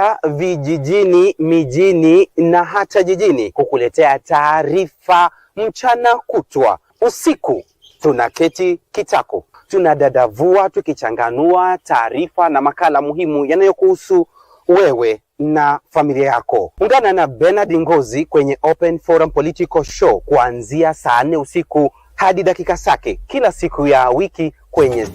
Tumefika vijijini, mijini na hata jijini kukuletea taarifa mchana kutwa. Usiku tunaketi kitako, tunadadavua tukichanganua taarifa na makala muhimu yanayokuhusu wewe na familia yako. Ungana na Bernard Ngozi kwenye Open Forum Political Show kuanzia saa 4 usiku hadi dakika zake kila siku ya wiki kwenye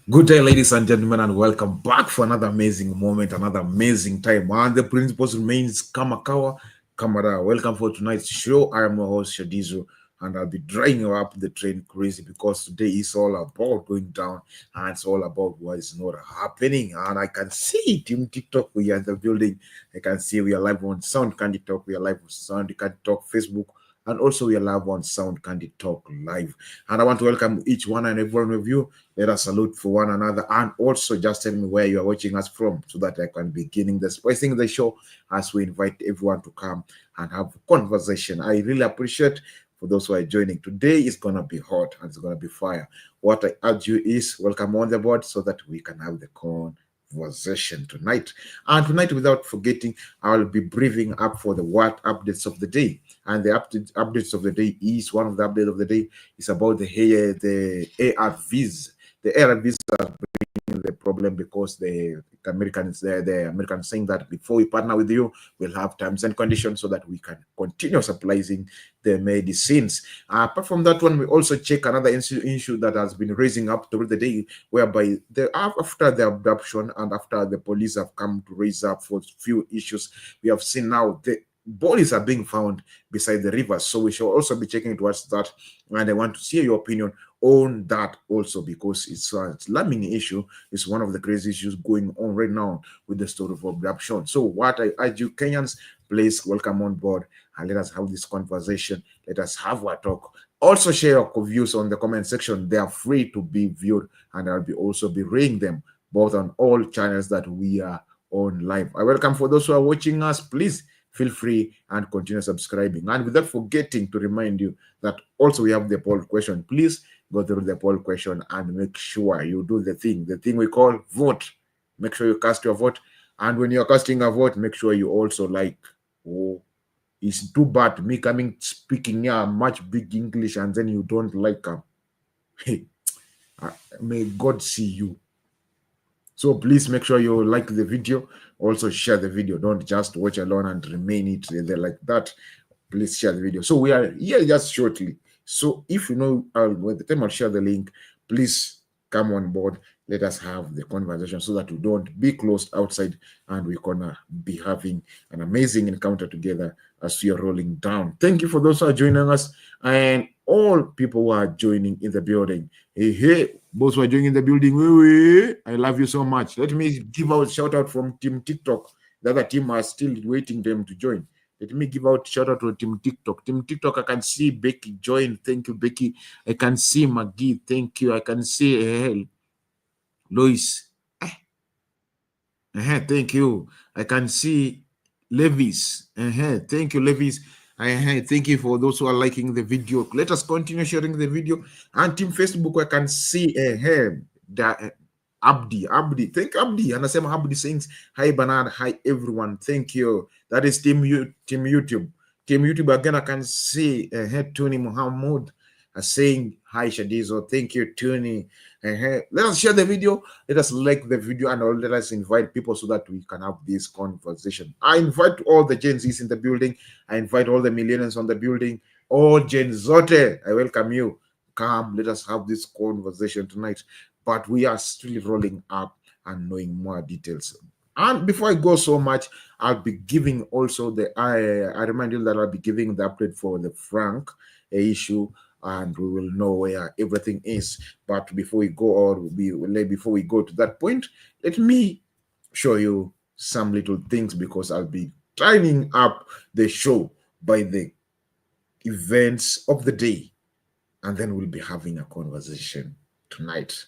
Good day, ladies and gentlemen, and welcome back for another amazing moment, another amazing time. And the principles remains Kamakawa Kamara. Welcome for tonight's show. I am your host, Shadizo, and I'll be drying up the train crazy because today is all about going down and it's all about what is not happening. And I can see Team TikTok, we are in the building. I can see we are live on Sound Candy Talk, we are live on Sound Candy Talk Facebook, and also we are live on Sound Candy Talk Live. And I want to welcome each one and every one of you. Let us salute for one another, and also just tell me where you are watching us from so that I can begin the spicing the show as we invite everyone to come and have a conversation. I really appreciate for those who are joining. Today is going to be hot and it's going to be fire. What I urge you is welcome on the board so that we can have the conversation tonight. And tonight, without forgetting, I'll be briefing up for the what updates of the day. And the updates of the day is one of the updates of the day is about the ARVs. The ARVs are bringing the problem because the Americans saying that before we partner with you, we'll have terms and conditions so that we can continue supplying the medicines. Apart from that one, we also check another issue that has been raising up through the day, whereby after the abduction and after the police have come to raise up for few issues, we have seen now the bodies are being found beside the rivers. So we shall also be checking towards that, and I want to see your opinion on that also, because it's a alarming issue. It's one of the crazy issues going on right now with the story of abduction. So what I urge you Kenyans, please welcome on board and let us have this conversation. Let us have a talk. Also share your views on the comment section. They are free to be viewed, and I'll also be reading them both on all channels that we are on live. I welcome for those who are watching us, please feel free and continue subscribing. And without forgetting to remind you that also we have the poll question. Please go through the poll question and make sure you do the thing we call vote. Make sure you cast your vote. And when you're casting a vote, make sure you also like. Oh, it's too bad me coming speaking much big English and then you don't like them. Hey, may God see you. So please make sure you like the video. Also share the video. Don't just watch alone and remain it there like that. Please share the video. So we are here just shortly. So if you know, by the time I'll share the link, please come on board. Let us have the conversation so that we don't be closed outside and we're gonna be having an amazing encounter together as we are rolling down. Thank you for those who are joining us and all people who are joining in the building. Hey, those who are joining in the building, I love you so much. Let me give out shout out from Team TikTok. The other team are still waiting them to join. Let me give out shout out to Team TikTok. Team TikTok, I can see Becky join. Thank you, Becky. I can see Maggie. Thank you. I can see Lois. Thank you. I can see Levis. Thank you, Levis. Thank you for those who are liking the video. Let us continue sharing the video. And Team Facebook, I can see Abdi. Thank you, Abdi. And I say Abdi saying hi Bernard, hi everyone. Thank you. That is Team YouTube. Team YouTube again. I can see Tony Muhammad saying hi Shadizo. Thank you, Tony. Let us share the video. Let us like the video, and let us invite people so that we can have this conversation. I invite all the Gen Zs in the building. I invite all the millennials on the building. All Gen Zote, I welcome you. Come, let us have this conversation tonight. But we are still rolling up and knowing more details. And before I go so much, I'll be giving also I remind you that I'll be giving the update for the Frank issue, and we will know where everything is. But before we go before we go to that point, let me show you some little things, because I'll be tying up the show by the events of the day, and then we'll be having a conversation tonight.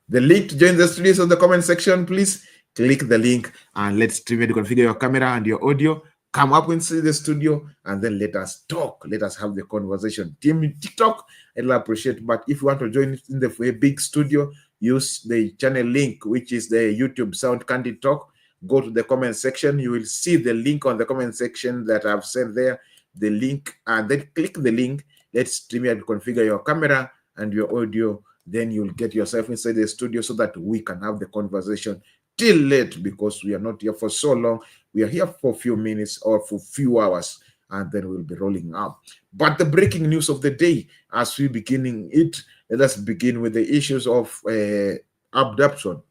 The link to join the studios on the comment section. Please click the link and let's try to configure your camera and your audio. come up inside the studio and then let us talk. Let us have the conversation. Team TikTok, I'll appreciate. But if you want to join in the big studio, use the channel link, which is the YouTube Sound Candy Talk. Go to the comment section. You will see the link on the comment section that I've sent there. The link, and then click the link. Let's stream it, configure your camera and your audio. Then you'll get yourself inside the studio so that we can have the conversation till late, because we are not here for so long. We are here for a few minutes or for a few hours, and then we'll be rolling up. But the breaking news of the day, as we beginning it, let us begin with the issues of abduction.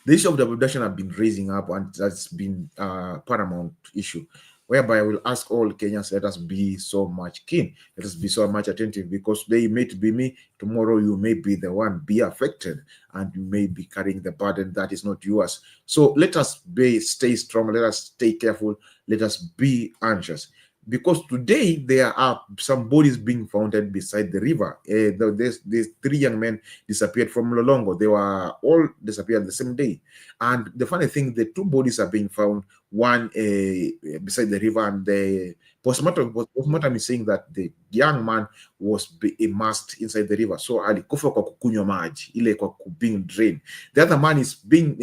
The issue of the abduction have been raising up, and that's been a paramount issue, whereby I will ask all Kenyans, let us be so much keen, let us be so much attentive, because they may be me, tomorrow you may be the one be affected, and you may be carrying the burden that is not yours. So let us stay strong, let us stay careful, let us be anxious. Because today there are some bodies being found beside the river. These 3 young men disappeared from Mlolongo. They were all disappeared the same day. And the funny thing, the 2 bodies are being found, one beside the river, and the postmortem is saying that the young man was immersed inside the river. So alikufa kwa kukunywa maji, ile kwa being drained. The other man is being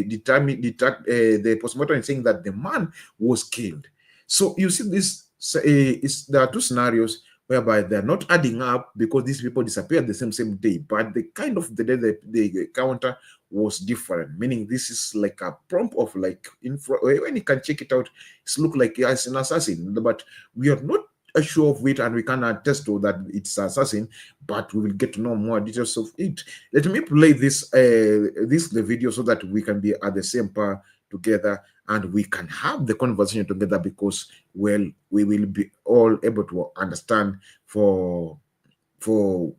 determined. The postmortem is saying that the man was killed. So you see this. There are 2 scenarios whereby they're not adding up, because these people disappeared the same day, but the kind of the day the counter was different, meaning this is like a prompt of like, when you can check it out, it's look like it's an assassin, but we are not sure of it, and we cannot attest to that it's assassin, but we will get to know more details of it. Let me play the video so that we can be at the same par together, and we can have the conversation together, because, well, we will be all able to understand for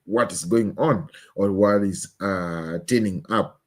what is going on, or what is turning up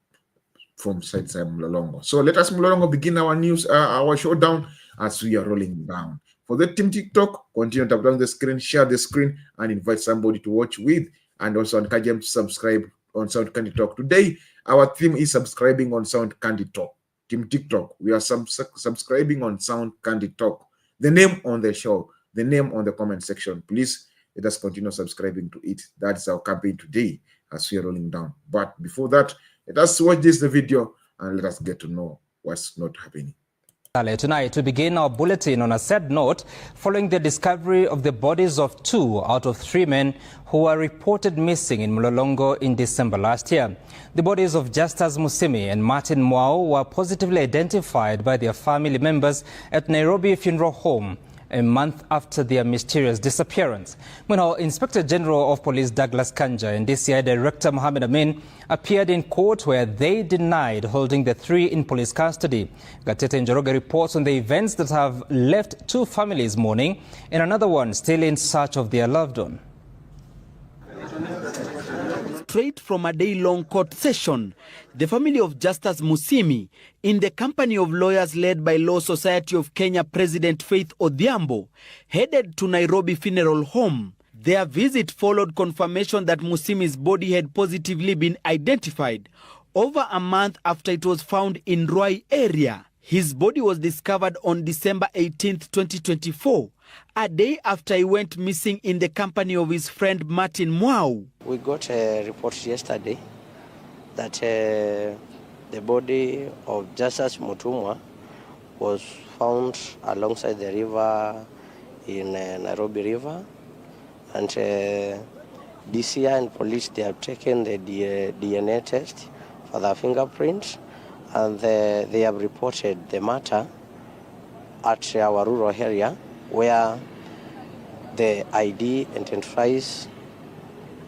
from side Mlolongo. So let us, Mlolongo, begin our news, our showdown, as we are rolling down. For the team TikTok, continue to tap down the screen, share the screen, and invite somebody to watch with, and also encourage them to subscribe on Sound Candy Talk. Today, our theme is subscribing on Sound Candy Talk. Team TikTok, we are subscribing on Sound Candy Talk. The name on the show, the name on the comment section. Please let us continue subscribing to it. That's our campaign today as we are rolling down. But before that, let us watch the video, and let us get to know what's not happening. Tonight, we begin our bulletin on a sad note following the discovery of the bodies of 2 out of 3 men who were reported missing in Mlolongo in December last year. The bodies of Justus Musimi and Martin Mwao were positively identified by their family members at Nairobi Funeral Home a month after their mysterious disappearance. Meanwhile, Inspector General of Police Douglas Kanja and DCI Director Mohamed Amin appeared in court, where they denied holding the 3 in police custody. Gatete Njoroge reports on the events that have left 2 families mourning and another one still in search of their loved one. Straight from a day-long court session, the family of Justus Musimi, in the company of lawyers led by Law Society of Kenya President Faith Odhiambo, headed to Nairobi Funeral Home. Their visit followed confirmation that Musimi's body had positively been identified over a month after it was found in Ruai area. His body was discovered on December 18, 2024, a day after he went missing in the company of his friend Martin Mwao. We got a report yesterday that the body of Justus Mutumwa was found alongside the river in Nairobi River, and DCI and police, they have taken the DNA test for the fingerprints, and they have reported the matter at our rural area, where the ID identifies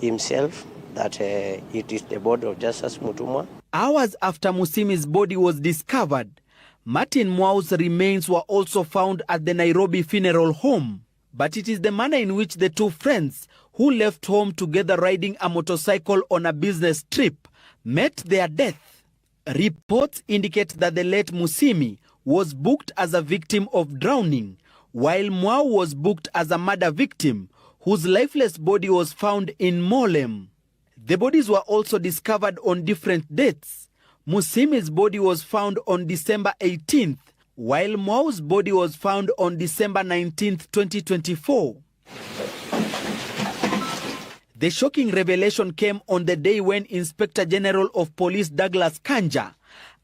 himself that it is the body of Justus Mutumwa. Hours after Musimi's body was discovered, Martin Mwao's remains were also found at the Nairobi Funeral Home. But it is the manner in which the 2 friends, who left home together riding a motorcycle on a business trip, met their death. Reports indicate that the late Musimi was booked as a victim of drowning, while Mwao was booked as a murder victim, whose lifeless body was found in Molem. The bodies were also discovered on different dates. Musimi's body was found on December 18th, while Mwau's body was found on December 19, 2024. The shocking revelation came on the day when Inspector General of Police Douglas Kanja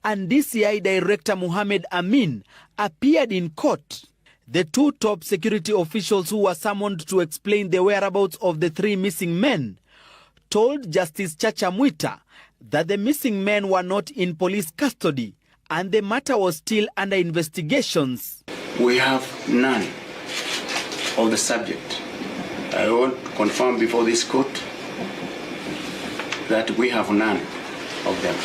and DCI Director Mohammed Amin appeared in court. The two top security officials who were summoned to explain the whereabouts of the three missing men told Justice Chacha Mwita that the missing men were not in police custody and the matter was still under investigations. We have none of the subject. I want to confirm before this court that we have none of them.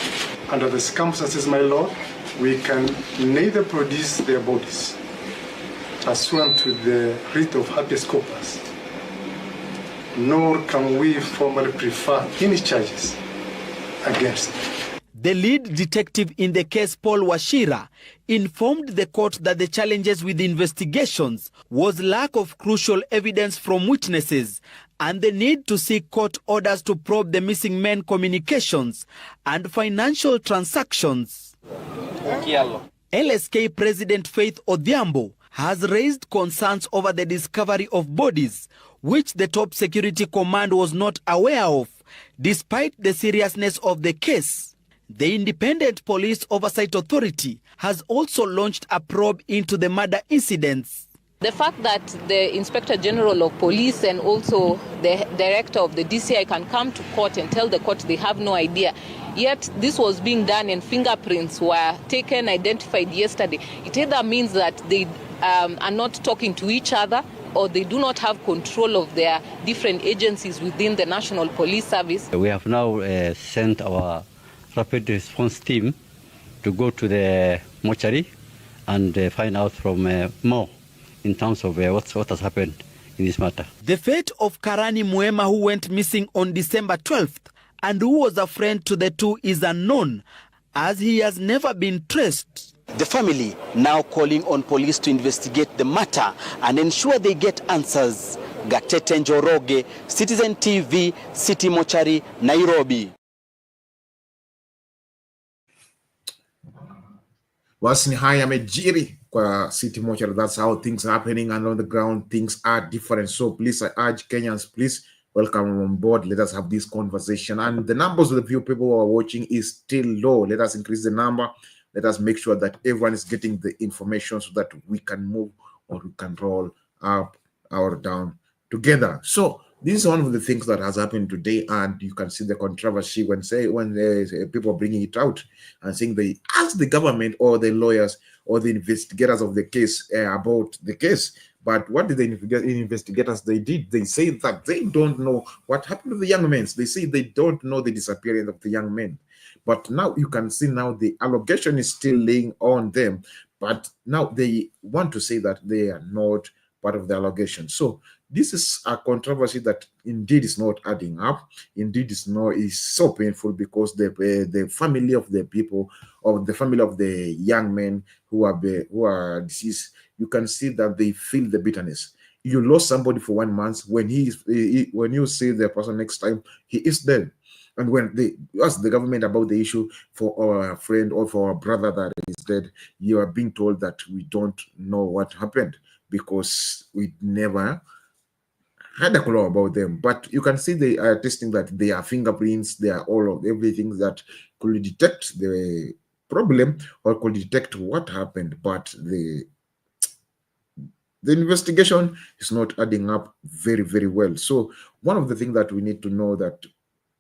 Under the circumstances, my lord, we can neither produce their bodies pursuant to the writ of habeas corpus, nor can we formally prefer any charges against them. The lead detective in the case, Paul Washira, informed the court that the challenges with the investigations was lack of crucial evidence from witnesses and the need to seek court orders to probe the missing men communications and financial transactions. LSK President Faith Odhiambo has raised concerns over the discovery of bodies, which the top security command was not aware of, despite the seriousness of the case. The Independent Police Oversight Authority has also launched a probe into the murder incidents. The fact that the Inspector General of Police and also the Director of the DCI can come to court and tell the court they have no idea, yet this was being done and fingerprints were taken, identified yesterday, it either means that they are not talking to each other or they do not have control of their different agencies within the National Police Service. We have now sent our rapid response team to go to the mortuary and find out from more in terms of what has happened in this matter. The fate of Karani Muema, who went missing on December 12th and who was a friend to the two, is unknown, as he has never been traced. The family now calling on police to investigate the matter and ensure they get answers. Gatete Njoroge, Citizen TV, City Mortuary, Nairobi. Basi ni haya yamejiri kwa City Mortuary. That's how things are happening, and on the ground things are different. So please, I urge Kenyans, please welcome on board. Let us have this conversation. And the numbers of the few people who are watching is still low. Let us increase the number. Let us make sure that everyone is getting the information so that we can move or we can roll up or down together. So this is one of the things that has happened today, and you can see the controversy when people are bringing it out and saying they ask the government or the lawyers or the investigators of the case about the case. But what did the investigators they did? They say that they don't know what happened to the young men. They say they don't know the disappearance of the young men. But now you can see now the allegation is still laying on them. But now they want to say that they are not part of the allegation. So this is a controversy that indeed is not adding up. Indeed, is so painful because the family of the people, or the family of the young men who are deceased, you can see that they feel the bitterness. You lost somebody for 1 month. When when you see the person next time, he is dead. And when they ask the government about the issue for our friend or for our brother that is dead, you are being told that we don't know what happened because we never had a clue about them. But you can see they are testing that they are fingerprints, they are all of everything that could detect the problem or could detect what happened. But the investigation is not adding up very, very well. So one of the things that we need to know that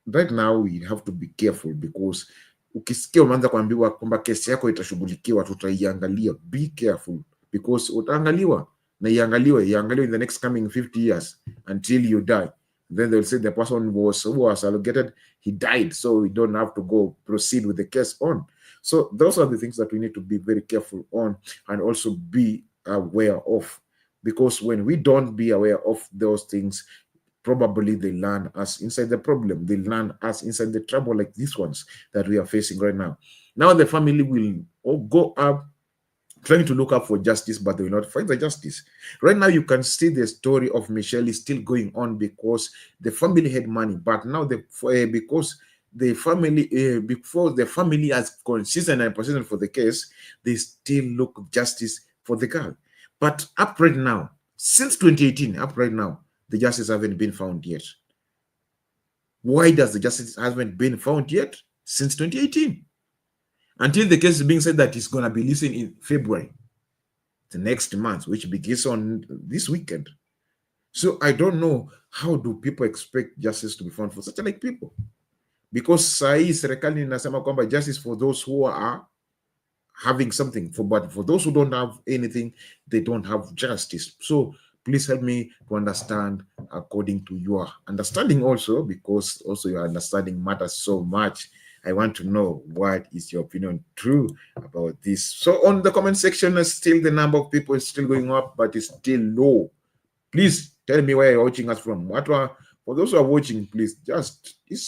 right now we have to be careful, because ukisikia umeanza kuambiwa kwamba kesi yako itashughulikiwa, tutaiangalia, be careful, because utaangaliwa na iangaliwe in the next coming 50 years until you die. Then they'll say the person who was allocated, he died, so we don't have to proceed with the case on. So those are the things that we need to be very careful on and also be aware of, because when we don't be aware of those things, probably they land us inside the problem. They land us inside the trouble like these ones that we are facing right now. Now the family will all go up trying to look up for justice, but they will not find the justice. Right now, you can see the story of Michelle is still going on because the family had money, but now because the family, before the family has consistent and persistent for the case, they still look justice for the girl. But up right now, since 2018, up right now, the justice haven't been found yet. Why does the justice haven't been found yet? Since 2018. Until the case is being said that it's going to be listened in February, the next month, which begins on this weekend. So I don't know, how do people expect justice to be found for such like people? Because sahi serikali inasema kwamba justice for those who are having something, but for those who don't have anything, they don't have justice. So please help me to understand according to your understanding also, because also your understanding matters so much. I want to know, what is your opinion true about this? So on the comment section, still the number of people is still going up, but it's still low. Please tell me where you're watching us from. For those who are watching, please just, it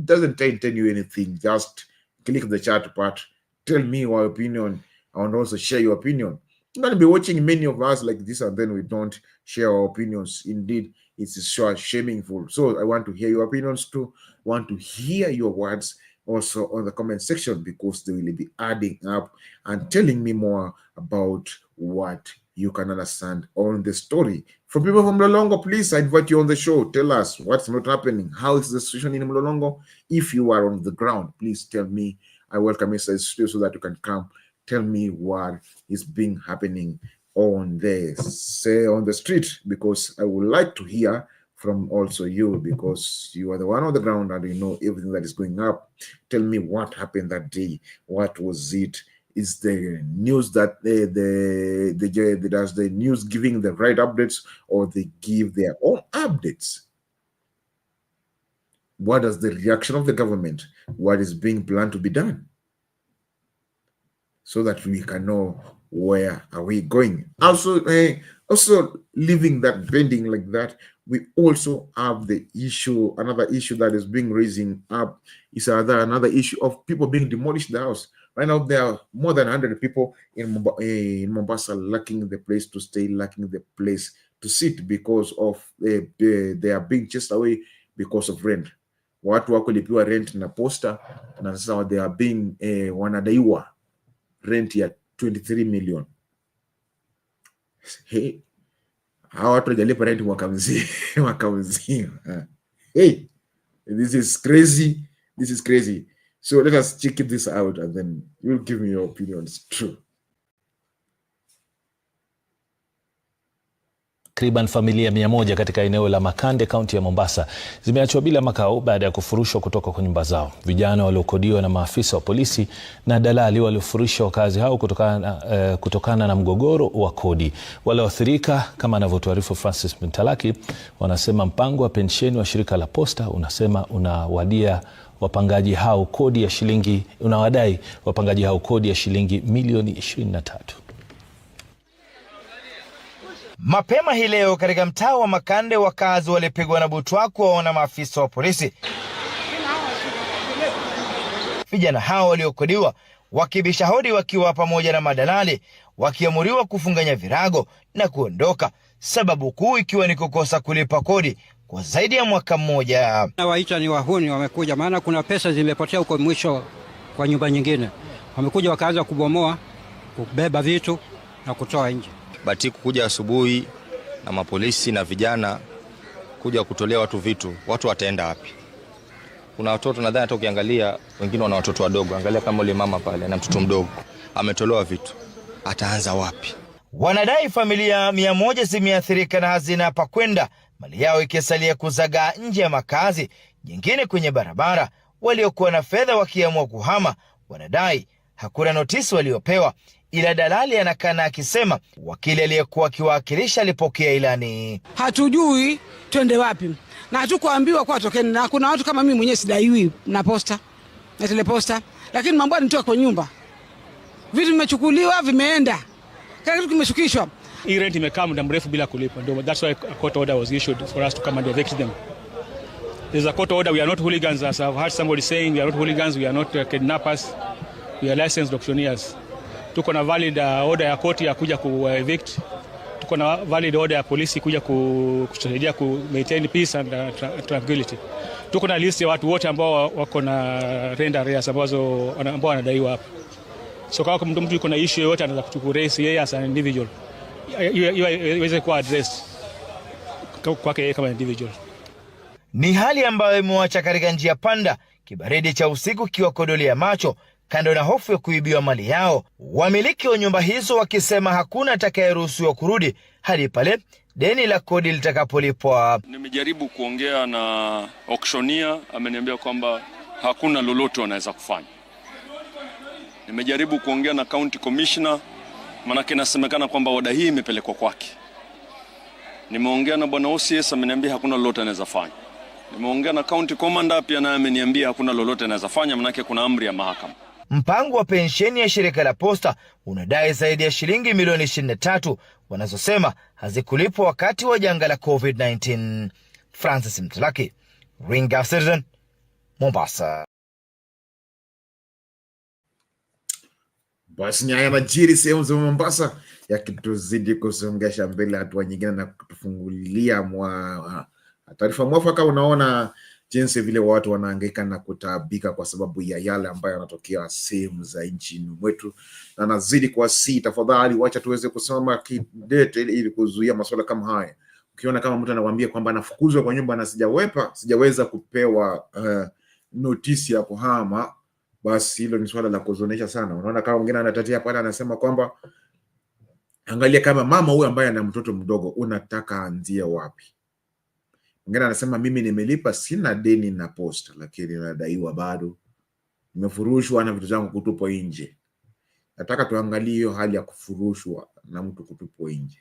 doesn't tell you anything. Just click the chat part. Tell me your opinion and also share your opinion. You're going to be watching many of us like this and then we don't share our opinions. Indeed, it's so shameful. So I want to hear your opinions too. I want to hear your words also on the comment section, because they will be adding up and telling me more about what you can understand on the story. From people from Mlolongo, please, I invite you on the show. Tell us what's not happening. How is the situation in Mlolongo? If you are on the ground, please tell me. I welcome you so that you can come tell me what is being happening on the street, because I would like to hear from also you, because you are the one on the ground and you know everything that is going up. Tell me what happened that day. What was it? Is the news that does the news giving the right updates, or they give their own updates? What is the reaction of the government? What is being planned to be done? So that we can know where are we going. Also leaving that bending like that, we also have the issue, another issue that is being raising up is another issue of people being demolished the house. Right now, there are more than 100 people in Mombasa lacking the place to stay, lacking the place to sit, because of they are being chased away because of rent. Watu wako lipiwa rent na posta, na sasa they are being wanadaiwa rent ya 23 million. Hey, hawa watu wajalipa rent mwaka mzima. Hey, this is crazy. This is crazy. So let us check this out and then you'll give me your opinions. True. Takriban familia 100 katika eneo la Makande, kaunti ya Mombasa, zimeachwa bila makao baada ya kufurushwa kutoka kwa nyumba zao. Vijana waliokodiwa na maafisa wa polisi na dalali waliofurisha wakazi hao kutokana na mgogoro wa kodi. Walioathirika, kama anavyotuarifu Francis Mtalaki, wanasema mpango wa pensheni wa shirika la Posta unasema unawadai wapangaji hao kodi ya shilingi milioni 23. Mapema hii leo katika mtaa wa Makande, wakazi walipigwa na butwaa kuwaona maafisa wa polisi. Vijana hao waliokodiwa wakibisha hodi wakiwa pamoja na madalali, wakiamuriwa kufunganya virago na kuondoka, sababu kuu ikiwa ni kukosa kulipa kodi kwa zaidi ya mwaka mmoja. Waita ni wahuni wamekuja, maana kuna pesa zimepotea huko mwisho kwa nyumba nyingine. Wamekuja wakaanza kubomoa, kubeba vitu na kutoa nje. Bati kuja asubuhi na mapolisi na vijana kuja kutolea watu vitu, watu wataenda wapi? Kuna watoto nadhani hata ukiangalia wengine wana watoto wadogo. Angalia kama yule mama pale na mtoto mdogo ametolewa vitu, ataanza wapi? Wanadai familia 100 zimeathirika na hazina pa kwenda, mali yao ikisalia kuzagaa nje ya makazi, nyingine kwenye barabara. Waliokuwa na fedha wakiamua kuhama wanadai hakuna notisi waliopewa, ila dalali anakana akisema wakili aliyekuwa akiwakilisha alipokea ilani. Hatujui twende wapi na hatukuambiwa kwa tokeni, na kuna watu kama mimi mwenyewe sidaiwi na posta na teleposta, lakini mambo yanitoka kwa nyumba, vitu vimechukuliwa, vimeenda, kila kitu kimeshukishwa. Hii rent imekaa muda mrefu bila kulipa, ndio that's why a court order was issued for us to come and evict them. There's a court order. We are not hooligans, as I've heard somebody saying. We are not hooligans, we are not kidnappers, we are licensed auctioneers. Tuko na valid order ya koti ya kuja ku-evict. Tuko na valid order ya polisi kuja kusaidia ku maintain peace and tranquility. tuko na list ya watu wote ambao wako na rent arrears ambao wanadaiwa hapa. So kama mtu yuko na issue yote anaweza kuraise yeye as an individual, iweze kuwa addressed kwake kama individual. Ni hali ambayo imewacha katika njia panda, kibaridi cha usiku kiwakodolea macho, kando na hofu ya kuibiwa mali yao, wamiliki wa nyumba hizo wakisema hakuna atakayeruhusiwa kurudi hadi pale deni la kodi litakapolipwa. Nimejaribu kuongea na auctioneer, ameniambia kwamba hakuna lolote wanaweza kufanya. Nimejaribu kuongea na county commissioner, manake inasemekana kwamba oda hii imepelekwa kwake. Nimeongea na bwana OCS, ameniambia hakuna lolote anaweza fanya. Nimeongea na county commander, pia naye ameniambia hakuna lolote anaweza fanya, manake kuna amri ya mahakama. Mpango wa pensheni ya shirika la posta unadai zaidi ya shilingi milioni 23 wanazosema hazikulipwa wakati wa janga la COVID-19. Francis Mtlaki, Ringa Citizen, Mombasa. Basi nyaya yanajiri sehemu za Mombasa yakituzidi kusongesha mbele hatua nyingine na kutufungulia taarifa mwafaka. Unaona jinsi vile watu wanahangaika na kutaabika kwa sababu ya yale ambayo yanatokea sehemu za nchini mwetu, na nazidi kwa tafadhali wacha tuweze kusoma kidete ili kuzuia masuala kama haya. Ukiona kama mtu anakuambia kwamba anafukuzwa kwa nyumba na sijaweza kupewa notisi ya kuhama, basi hilo ni swala la kuzonesha sana. Unaona kama mwingine anatetea pale, anasema kwamba angalia kama mama huyu ambaye ana mtoto mdogo unataka anzie wapi? Mwingine anasema mimi nimelipa, sina deni na posta, lakini nadaiwa bado, nimefurushwa na vitu zangu kutupwa nje. Nataka tuangalie hiyo hali ya kufurushwa na mtu kutupwa nje.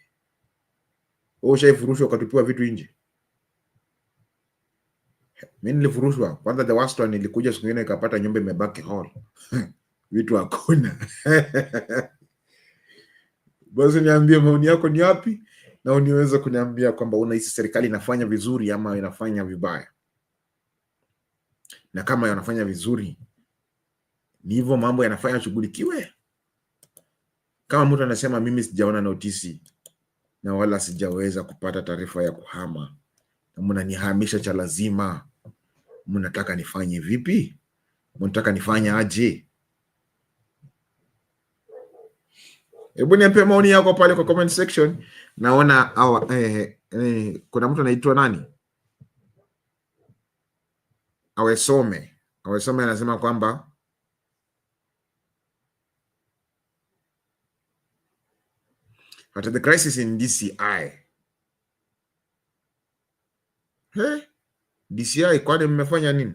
Wewe ushafurushwa ukatupiwa vitu nje? Mimi nilifurushwa. Kwanza the worst one, nilikuja siku nyingine nikapata nyumba imebaki hall. Vitu hakuna. Basi niambie maoni yako ni yapi, na uniweza kuniambia kwamba unahisi serikali inafanya vizuri ama inafanya vibaya. Na kama yanafanya vizuri, ni hivyo mambo yanafanya shughulikiwe. Kama mtu anasema mimi sijaona notisi na wala sijaweza kupata taarifa ya kuhama, na mnanihamisha cha lazima, mnataka nifanye vipi? Mnataka nifanye aje? Hebu niambie maoni yako pale kwa comment section. Naona kuna mtu anaitwa nani? Awesome anasema kwamba at the crisis in DCI. DCI kwani mmefanya nini?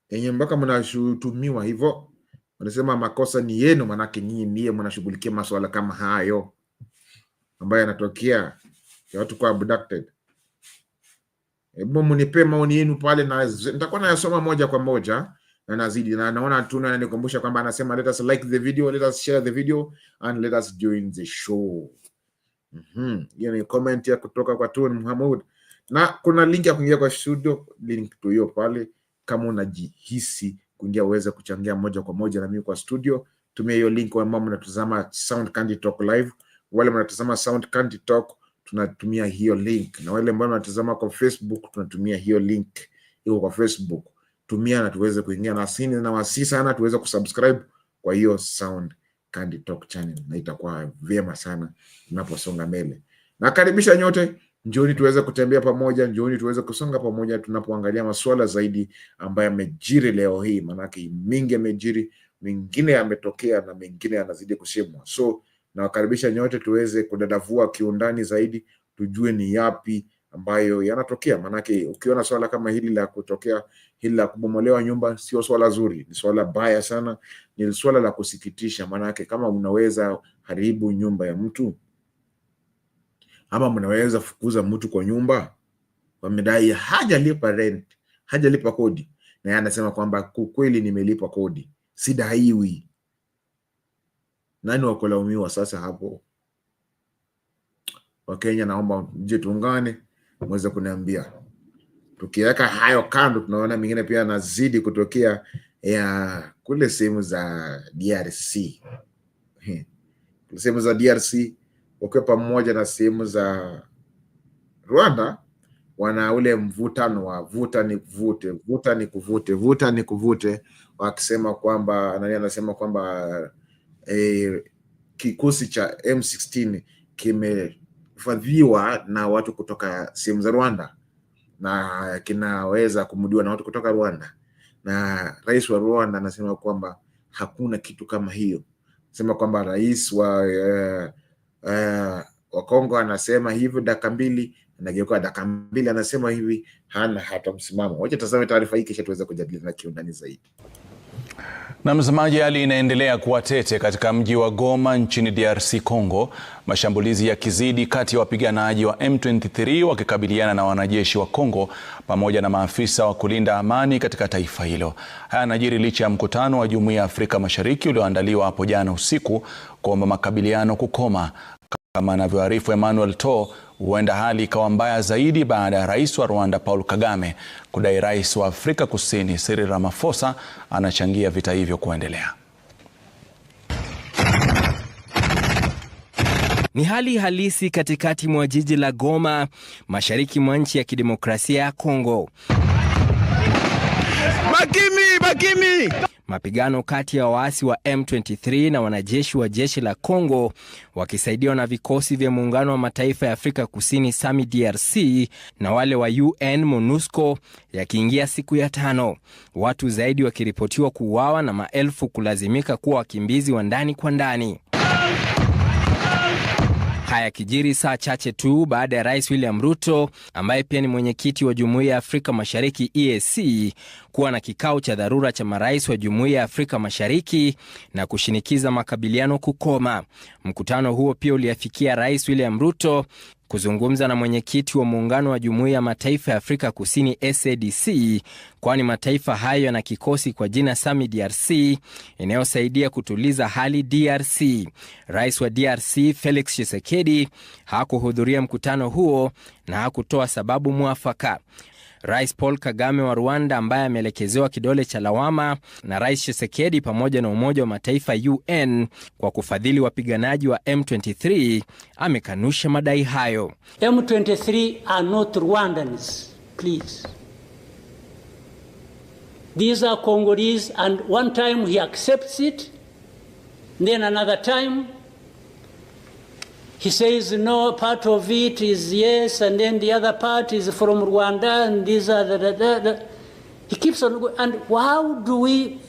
Yenye mpaka mnashutumiwa hivyo. Wanasema makosa ni yenu, manake nyinyi ndiye mnashughulikia masuala kama hayo ambayo yanatokea ya watu kwa abducted. Hebu mnipe maoni yenu pale, na nitakuwa nayasoma moja kwa moja na nazidi. Na naona Tuna ananikumbusha kwamba anasema let us like the video, let us share the video and let us join the show. Hiyo ni comment ya kutoka kwa Tuna Muhammad. Na kuna link ya kuingia kwa studio, link to hiyo pale. Kama unajihisi kuingia uweze kuchangia moja kwa moja na mimi kwa studio, tumia hiyo link. Ambao mnatazama Sound Candy Talk live, wale mnatazama Sound Candy Talk tunatumia hiyo link, na wale ambao mnatazama kwa Facebook tunatumia hiyo link iko kwa Facebook. Tumia na tuweze kuingia, na sisi na wasi sana tuweze kusubscribe kwa hiyo Sound Candy Talk channel, na itakuwa vyema sana tunaposonga mbele. Na karibisha nyote, njooni tuweze kutembea pamoja, njooni tuweze kusonga pamoja tunapoangalia masuala zaidi ambayo yamejiri leo hii, manake mingi yamejiri, mengine yametokea na mengine yanazidi kusemwa. So nawakaribisha nyote tuweze kudadavua kiundani zaidi, tujue ni yapi ambayo yanatokea, manake ukiona swala kama hili la kutokea, hili la kubomolewa nyumba, sio swala zuri, ni swala baya sana, ni swala la kusikitisha. Manake kama unaweza haribu nyumba ya mtu, ama mnaweza fukuza mtu kwa nyumba kwa madai hajalipa rent, hajalipa kodi, na yeye anasema kwamba kweli nimelipa kodi, sidaiwi, nani wakulaumiwa sasa hapo? Wakenya, naomba mje tuungane mweze kuniambia. Tukiweka hayo kando, tunaona mingine pia nazidi kutokea ya kule sehemu za DRC. Sehemu za DRC ukiwa pamoja na sehemu za Rwanda, wana ule mvutano wa vuta ni kuvute, vuta ni kuvute, vuta ni kuvute, wakisema kwamba anasema kwamba kikosi cha M16 kimefadhiwa na watu kutoka sehemu za Rwanda na kinaweza kumudiwa na watu kutoka Rwanda, na rais wa Rwanda anasema kwamba hakuna kitu kama hiyo. Sema kwamba rais wa Kongo anasema hivyo dakika mbili, anageuka dakika mbili anasema hivi, hana hata msimamo. Wacha tazame taarifa hii kisha tuweze kujadiliana kiundani zaidi. Na mtazamaji, hali inaendelea kuwa tete katika mji wa Goma nchini DRC Congo, mashambulizi yakizidi kati ya wapiganaji wa M23 wakikabiliana na wanajeshi wa Congo pamoja na maafisa wa kulinda amani katika taifa hilo. Haya yanajiri licha ya mkutano wa Jumuiya ya Afrika Mashariki ulioandaliwa hapo jana usiku kuomba makabiliano kukoma. Kama anavyoarifu Emmanuel To, huenda hali ikawa mbaya zaidi baada ya rais wa Rwanda Paul Kagame kudai rais wa Afrika Kusini Cyril Ramaphosa anachangia vita hivyo kuendelea. Ni hali halisi katikati mwa jiji la Goma, mashariki mwa nchi ya kidemokrasia ya Kongo. Bakimi! Mapigano kati ya waasi wa M23 na wanajeshi wa jeshi la Kongo wakisaidiwa na vikosi vya muungano wa mataifa ya Afrika Kusini SAMI DRC na wale wa UN MONUSCO yakiingia siku ya 5. Watu zaidi wakiripotiwa kuuawa na maelfu kulazimika kuwa wakimbizi wa ndani kwa ndani. Haya kijiri saa chache tu baada ya Rais William Ruto, ambaye pia ni mwenyekiti wa Jumuiya ya Afrika Mashariki EAC, kuwa na kikao cha dharura cha marais wa Jumuiya ya Afrika Mashariki na kushinikiza makabiliano kukoma. Mkutano huo pia uliafikia Rais William Ruto kuzungumza na mwenyekiti wa muungano wa Jumuiya ya Mataifa ya Afrika Kusini SADC, kwani mataifa hayo yana kikosi kwa jina SAMI DRC inayosaidia kutuliza hali DRC. Rais wa DRC Felix Tshisekedi hakuhudhuria mkutano huo na hakutoa sababu mwafaka. Rais Paul Kagame wa Rwanda, ambaye ameelekezewa kidole cha lawama na Rais Tshisekedi pamoja na Umoja wa Mataifa UN kwa kufadhili wapiganaji wa M23, amekanusha madai hayo. M23 are not Rwandans, please. These are Congolese, and one time he accepts it, then another time he says no, part of it is yes, and then the other part is from Rwanda, and these are the. He keeps on going. And how do we,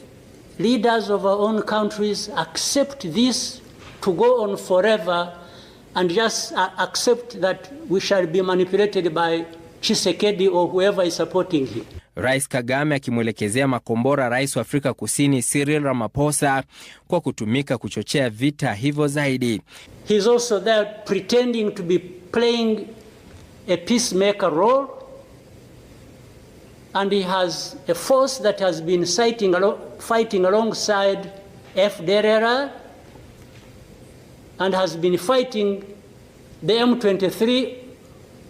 leaders of our own countries, accept this to go on forever and just accept that we shall be manipulated by Tshisekedi or whoever is supporting him? Rais Kagame akimwelekezea makombora Rais wa Afrika Kusini Cyril Ramaphosa kwa kutumika kuchochea vita hivyo zaidi. He's also there pretending to be playing a peacemaker role, and he has a force that has been fighting alongside FDLR and has been fighting the M23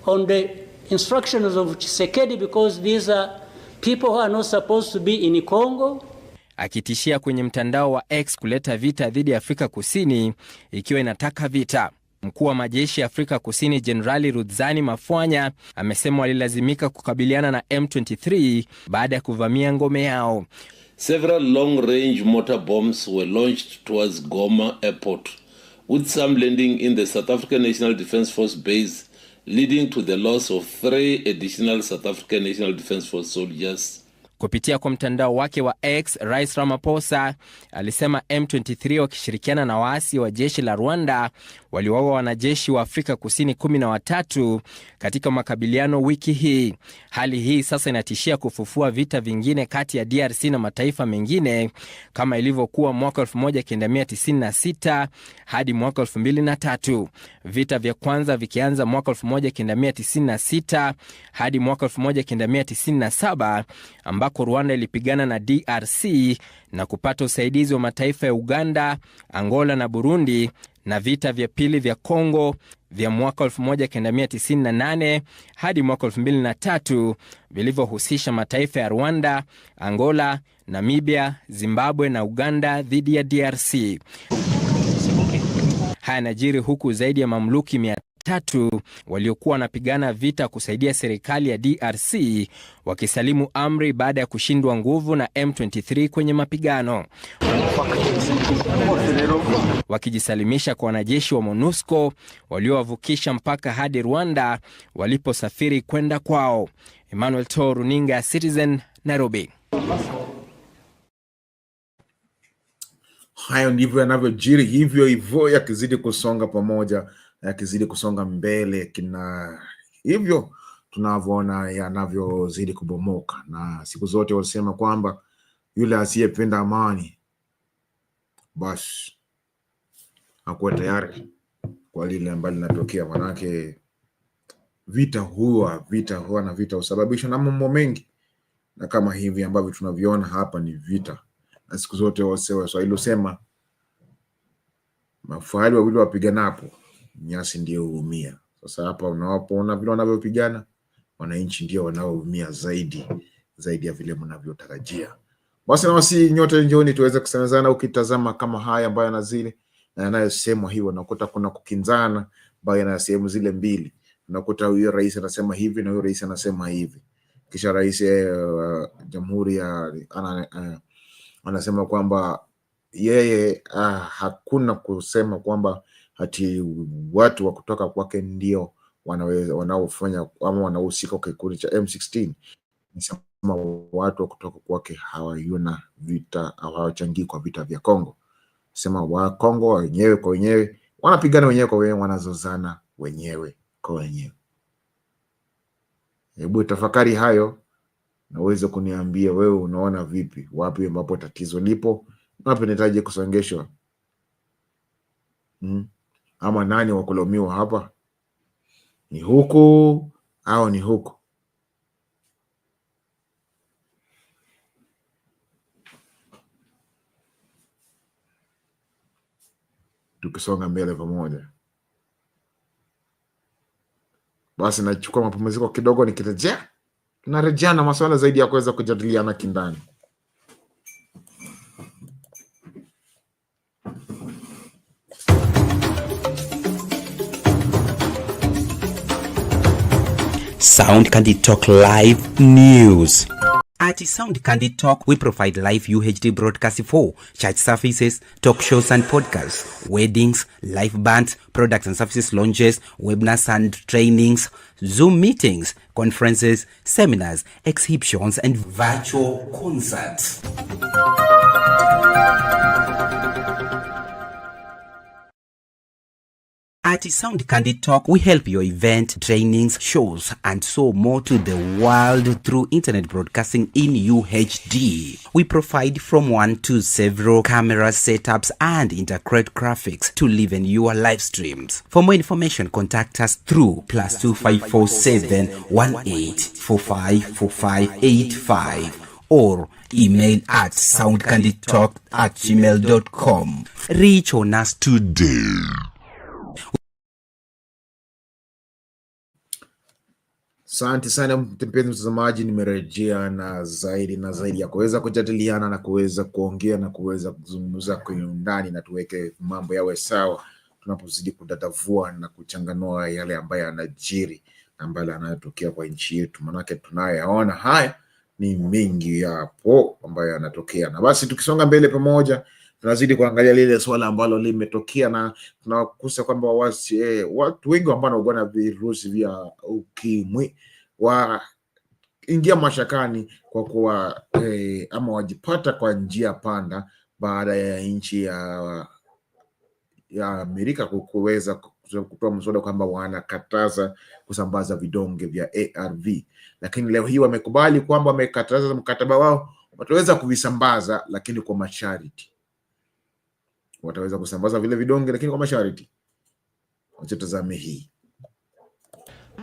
on the instructions of Tshisekedi, because these are people who are not supposed to be in Congo. Akitishia kwenye mtandao wa X kuleta vita dhidi ya Afrika Kusini ikiwa inataka vita. Mkuu wa majeshi ya Afrika Kusini Jenerali Rudzani Mafwanya amesema walilazimika kukabiliana na M23 baada ya kuvamia ngome yao. Several long-range mortar bombs were launched towards Goma airport, with some landing in the South African National Defence Force base, leading to the loss of 3 additional South African National Defence Force soldiers. Kupitia kwa mtandao wake wa X, Rais Ramaphosa alisema M23 wakishirikiana na waasi wa jeshi la Rwanda waliwaua wanajeshi wa Afrika Kusini 13 katika makabiliano wiki hii. Hali hii sasa inatishia kufufua vita vingine kati ya DRC na mataifa mengine kama ilivyokuwa mwaka 1996 hadi mwaka 2003. Vita vya kwanza vikianza mwaka 1996 hadi mwaka 1997 ambako Rwanda ilipigana na DRC na kupata usaidizi wa mataifa ya Uganda, Angola na Burundi, na vita vya pili vya Congo vya mwaka 1998 hadi mwaka 2003 vilivyohusisha mataifa ya Rwanda, Angola, Namibia, Zimbabwe na Uganda dhidi ya DRC. Haya yanajiri huku zaidi ya mamluki 3 waliokuwa wanapigana vita kusaidia serikali ya DRC wakisalimu amri baada ya kushindwa nguvu na M23 kwenye mapigano, wakijisalimisha kwa wanajeshi wa MONUSCO waliowavukisha mpaka hadi Rwanda waliposafiri kwenda kwao. Emmanuel To, runinga ya Citizen, Nairobi. Hayo ndivyo yanavyojiri, hivyo hivyo yakizidi kusonga pamoja, yakizidi kusonga mbele, kina hivyo tunavyoona yanavyozidi kubomoka. Na siku zote walisema kwamba yule asiyependa amani basi hakuwa tayari kwa lile ambalo linatokea. Manake vita huwa na vita husababishwa na mambo mengi, na kama hivi ambavyo tunaviona hapa ni vita. Na siku zote Waswahili husema mafahali wawili wapiganapo nyasi ndio huumia. Sasa hapa unapoona vile wanavyopigana, wananchi ndio wanaoumia zaidi ya vile mnavyotarajia. Basi na wasi nyote njooni tuweze kusemezana. Ukitazama kama haya ambayo yanazile na yanayosemwa hiyo, unakuta kuna kukinzana baina ya sehemu zile mbili. Unakuta huyo rais anasema hivi na huyo rais anasema hivi, kisha rais jamhuri ya anasema kwamba yeye hakuna kusema kwamba hati watu wa kutoka kwake ndio wanaofanya ama wanahusika kwa kikundi cha M16. Nisema watu wa kutoka kwake hawaiona vita, hawachangii kwa vita vya Kongo. Sema wa Kongo wenyewe kwa wenyewe wanapigana wenyewe kwa wenyewe, wanazozana wenyewe kwa wenyewe. Hebu tafakari hayo na uweze kuniambia wewe unaona vipi, wapi ambapo tatizo lipo, wapi inahitaji kusongeshwa, ama nani wa kulaumiwa hapa, ni huku au ni huku? Tukisonga mbele pamoja. Basi nachukua mapumziko kidogo, nikirejea tunarejea na masuala zaidi ya kuweza kujadiliana kindani. Sound Candid Talk Live News. At Sound Candid Talk, we provide live UHD broadcast for church services, talk shows and podcasts, weddings, live bands, products and services launches, webinars and trainings, Zoom meetings, conferences, seminars, exhibitions, and virtual concerts. At Sound Candid Talk, we help your event, trainings, shows, and so more to the world through internet broadcasting in UHD. We provide from 1 to several camera setups and integrate graphics to live in your live streams. For more information, contact us through +2547 18454585 or email at soundcandidtalk@gmail.com. Reach on us today. Asante sana mpenzi mtazamaji, nimerejea na zaidi ya kuweza kujadiliana na kuweza kuongea na kuweza kuzungumza kwenye undani na tuweke mambo yawe sawa tunapozidi kudadavua na kuchanganua yale ambayo yanajiri ambayo yanatokea kwa nchi yetu. Manake tunayaona haya ni mengi yapo ambayo yanatokea. Na basi tukisonga mbele pamoja, tunazidi kuangalia lile swala ambalo limetokea, na tunakusa kwamba watu wengi ambao wanaugua na virusi vya ukimwi waingia mashakani kwa kuwa ama wajipata kwa njia panda baada ya nchi ya Amerika kuweza kutoa mswada kwamba wanakataza kusambaza vidonge vya ARV. Lakini leo hii wamekubali kwamba wamekataza mkataba wao, wataweza kuvisambaza lakini kwa masharti. Wataweza kusambaza vile vidonge lakini kwa masharti. Wacha tazame hii.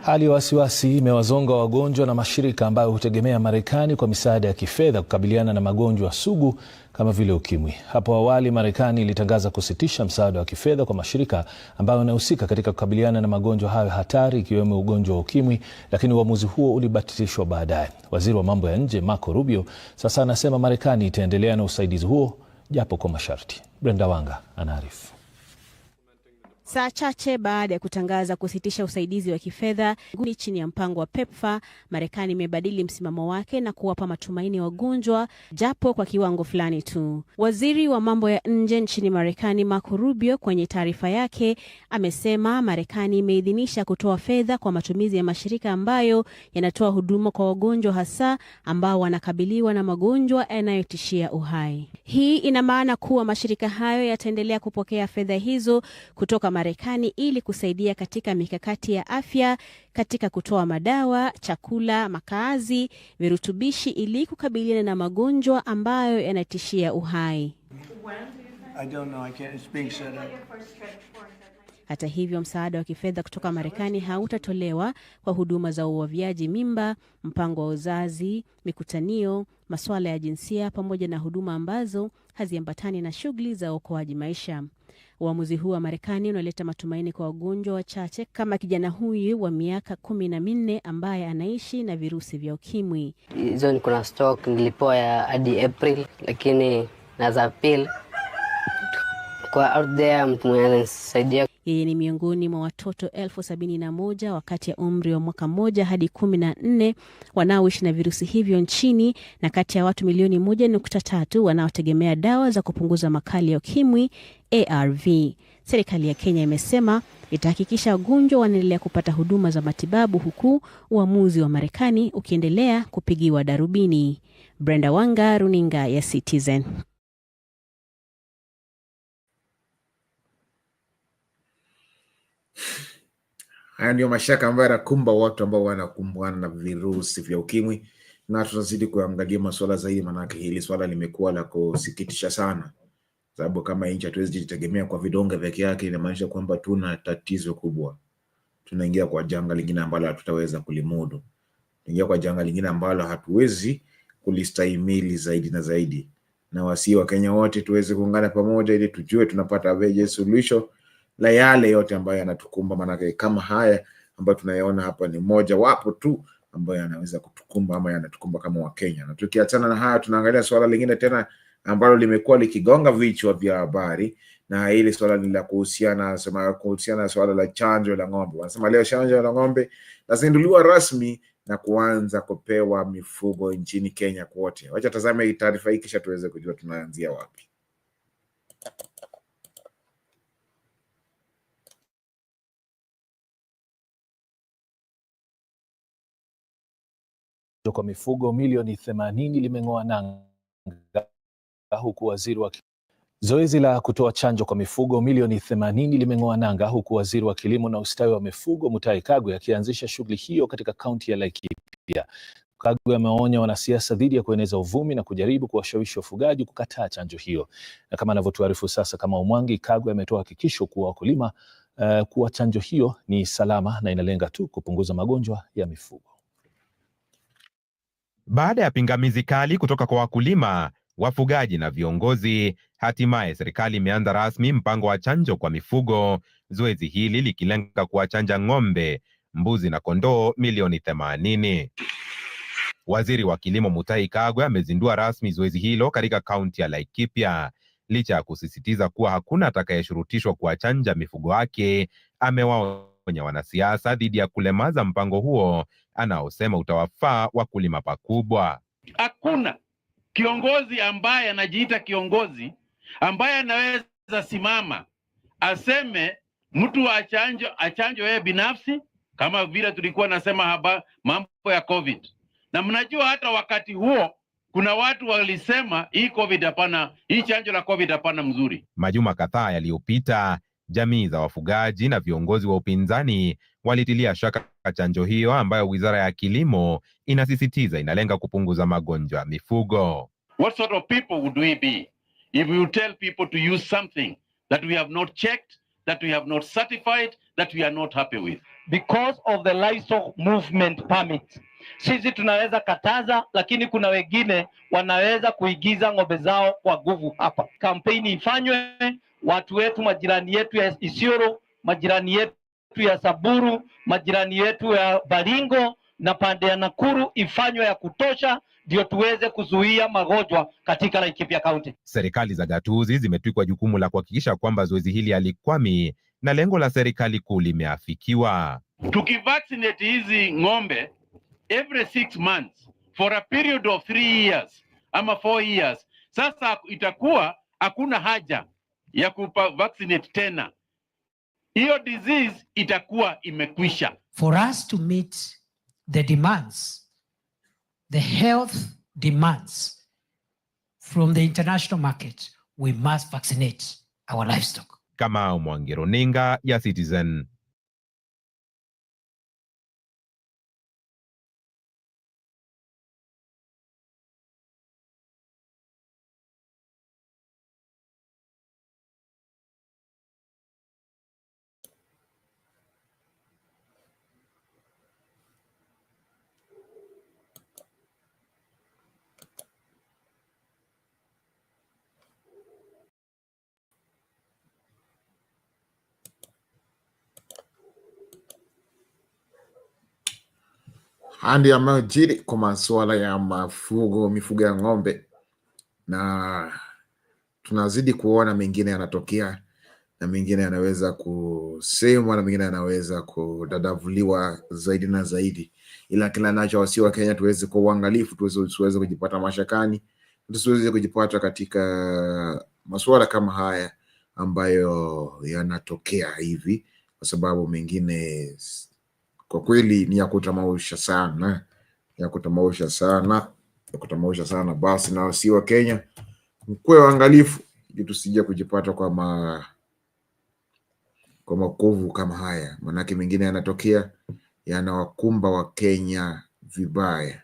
Hali ya wasiwasi imewazonga wagonjwa na mashirika ambayo hutegemea Marekani kwa misaada ya kifedha kukabiliana na magonjwa sugu kama vile ukimwi. Hapo awali Marekani ilitangaza kusitisha msaada wa kifedha kwa mashirika ambayo yanahusika katika kukabiliana na magonjwa hayo hatari ikiwemo ugonjwa wa ukimwi, lakini uamuzi huo ulibatilishwa baadaye. Waziri wa mambo ya nje Marco Rubio sasa anasema Marekani itaendelea na usaidizi huo japo kwa masharti. Brenda Wanga anaarifu. Saa chache baada ya kutangaza kusitisha usaidizi wa kifedha chini ya mpango wa PEPFAR, Marekani imebadili msimamo wake na kuwapa matumaini wagonjwa japo kwa kiwango fulani tu. Waziri wa mambo ya nje nchini Marekani Marco Rubio kwenye taarifa yake amesema Marekani imeidhinisha kutoa fedha kwa matumizi ya mashirika ambayo yanatoa huduma kwa wagonjwa hasa ambao wanakabiliwa na magonjwa yanayotishia uhai. Hii ina maana kuwa mashirika hayo yataendelea kupokea fedha hizo kutoka Marekani ili kusaidia katika mikakati ya afya katika kutoa madawa, chakula, makazi, virutubishi ili kukabiliana na magonjwa ambayo yanatishia uhai. I don't know. It's being set up. Hata hivyo, msaada wa kifedha kutoka Marekani hautatolewa kwa huduma za uavyaji mimba, mpango wa uzazi, mikutanio, masuala ya jinsia pamoja na huduma ambazo haziambatani na shughuli za uokoaji maisha. Uamuzi huu wa Marekani unaleta matumaini kwa wagonjwa wachache kama kijana huyu wa miaka 14 ambaye anaishi na virusi vya ukimwi. Hizo ni kuna stock nilipewa ya hadi April, lakini naza pili kwa out there mtu mwenye ananisaidia. Yeye ni miongoni mwa watoto 71,000 wakati ya umri wa mwaka 1 hadi 14 wanaoishi na virusi hivyo nchini, na kati ya watu milioni 1.3 wanaotegemea dawa za kupunguza makali ya ukimwi ARV. Serikali ya Kenya imesema itahakikisha wagonjwa wanaendelea kupata huduma za matibabu huku uamuzi wa Marekani ukiendelea kupigiwa darubini. Brenda Wanga, runinga ya Citizen. Haya ndio mashaka ambayo yanakumba watu ambao wanakumbana na virusi vya ukimwi, na tutazidi kuangalia masuala zaidi, manake hili swala limekuwa la kusikitisha sana, sababu kama nchi hatuwezi jitegemea kwa vidonge peke yake. Inamaanisha kwamba tuna tatizo kubwa, tunaingia kwa janga lingine ambalo hatutaweza kulimudu, tunaingia kwa janga lingine ambalo hatuwezi kulistahimili zaidi na zaidi. Na wasi wa Kenya wote tuweze kuungana pamoja ili tujue tunapata aje suluhisho la yale yote ambayo yanatukumba, manake kama haya ambayo tunayaona hapa ni moja wapo tu ambayo yanaweza kutukumba ama yanatukumba kama wa Kenya. Na tukiachana na haya, tunaangalia swala lingine tena ambalo limekuwa likigonga vichwa vya habari, na hili swala ni la kuhusiana na swala la chanjo la ng'ombe. Wanasema leo chanjo la ng'ombe lazinduliwa rasmi na kuanza kupewa mifugo nchini Kenya kote. Wacha tazame hii taarifa hii kisha tuweze kujua tunaanzia wapi. Kwa mifugo milioni 80 limeng'oa nanga huku waziri wa zoezi la kutoa chanjo kwa mifugo milioni 80 limeng'oa nanga huku waziri wa kilimo na ustawi wa mifugo Mutahi Kagwe akianzisha shughuli hiyo katika kaunti ya Laikipia. Kagwe ameonya wanasiasa dhidi ya kueneza uvumi na kujaribu kuwashawishi wafugaji kukataa chanjo hiyo. Na kama anavyotuarifu sasa kama Umwangi, Kagwe ametoa hakikisho kuwa wakulima kuwa chanjo hiyo ni salama na inalenga tu kupunguza magonjwa ya mifugo. Baada ya pingamizi kali kutoka kwa wakulima, wafugaji na viongozi, hatimaye serikali imeanza rasmi mpango wa chanjo kwa mifugo, zoezi hili likilenga kuwachanja ng'ombe, mbuzi na kondoo milioni 80. Waziri wa kilimo Mutahi Kagwe amezindua rasmi zoezi hilo katika kaunti ya Laikipia. Licha ya kusisitiza kuwa hakuna atakayeshurutishwa kuwachanja mifugo wake, amewaonya wanasiasa dhidi ya kulemaza mpango huo anaosema utawafaa wakulima pakubwa. Hakuna kiongozi ambaye anajiita kiongozi ambaye anaweza simama aseme mtu wa achanjo yeye binafsi, kama vile tulikuwa nasema mambo ya COVID. Na mnajua hata wakati huo kuna watu walisema hii COVID hapana, hii chanjo la COVID hapana mzuri. Majuma kadhaa yaliyopita, jamii za wafugaji na viongozi wa upinzani walitilia shaka chanjo hiyo ambayo Wizara ya Kilimo inasisitiza inalenga kupunguza magonjwa ya mifugo. What sort of people would we be if we would tell people to use something that we have not checked, that we have not certified, that we are not happy with? Because of the livestock movement permit. Sisi tunaweza kataza, lakini kuna wengine wanaweza kuigiza ng'ombe zao kwa nguvu hapa. Kampeni ifanywe, watu wetu, majirani yetu ya Isiolo, majirani yetu ya Saburu, majirani yetu ya Baringo na pande ya Nakuru ifanywe ya kutosha, ndio tuweze kuzuia magonjwa katika Laikipia County. Serikali za gatuzi zimetwikwa jukumu la kuhakikisha kwamba zoezi hili halikwami na lengo la serikali kuu limeafikiwa. Tukivaccinate hizi ng'ombe every 6 months for a period of 3 years ama 4 years, sasa itakuwa hakuna haja ya vaccinate tena. Hiyo disease itakuwa imekwisha. For us to meet the demands, the health demands from the international market, we must vaccinate our livestock. Kama Mwangi, runinga ya Citizen. Handi yamejiri kwa masuala ya mifugo ya ng'ombe, na tunazidi kuona mengine yanatokea na mengine yanaweza kusemwa na mengine yanaweza kudadavuliwa zaidi na zaidi, ila kila nacho wasi wa Kenya tuweze kwa uangalifu, tuweze kujipata mashakani, tusiweze kujipata katika masuala kama haya ambayo yanatokea hivi, kwa sababu mengine kwa kweli ni ya kutamausha sana, Basi na wasi wa Kenya mkuwe waangalifu ili tusije kujipata kwa makovu kama haya, manake mengine yanatokea yanawakumba wa Kenya vibaya,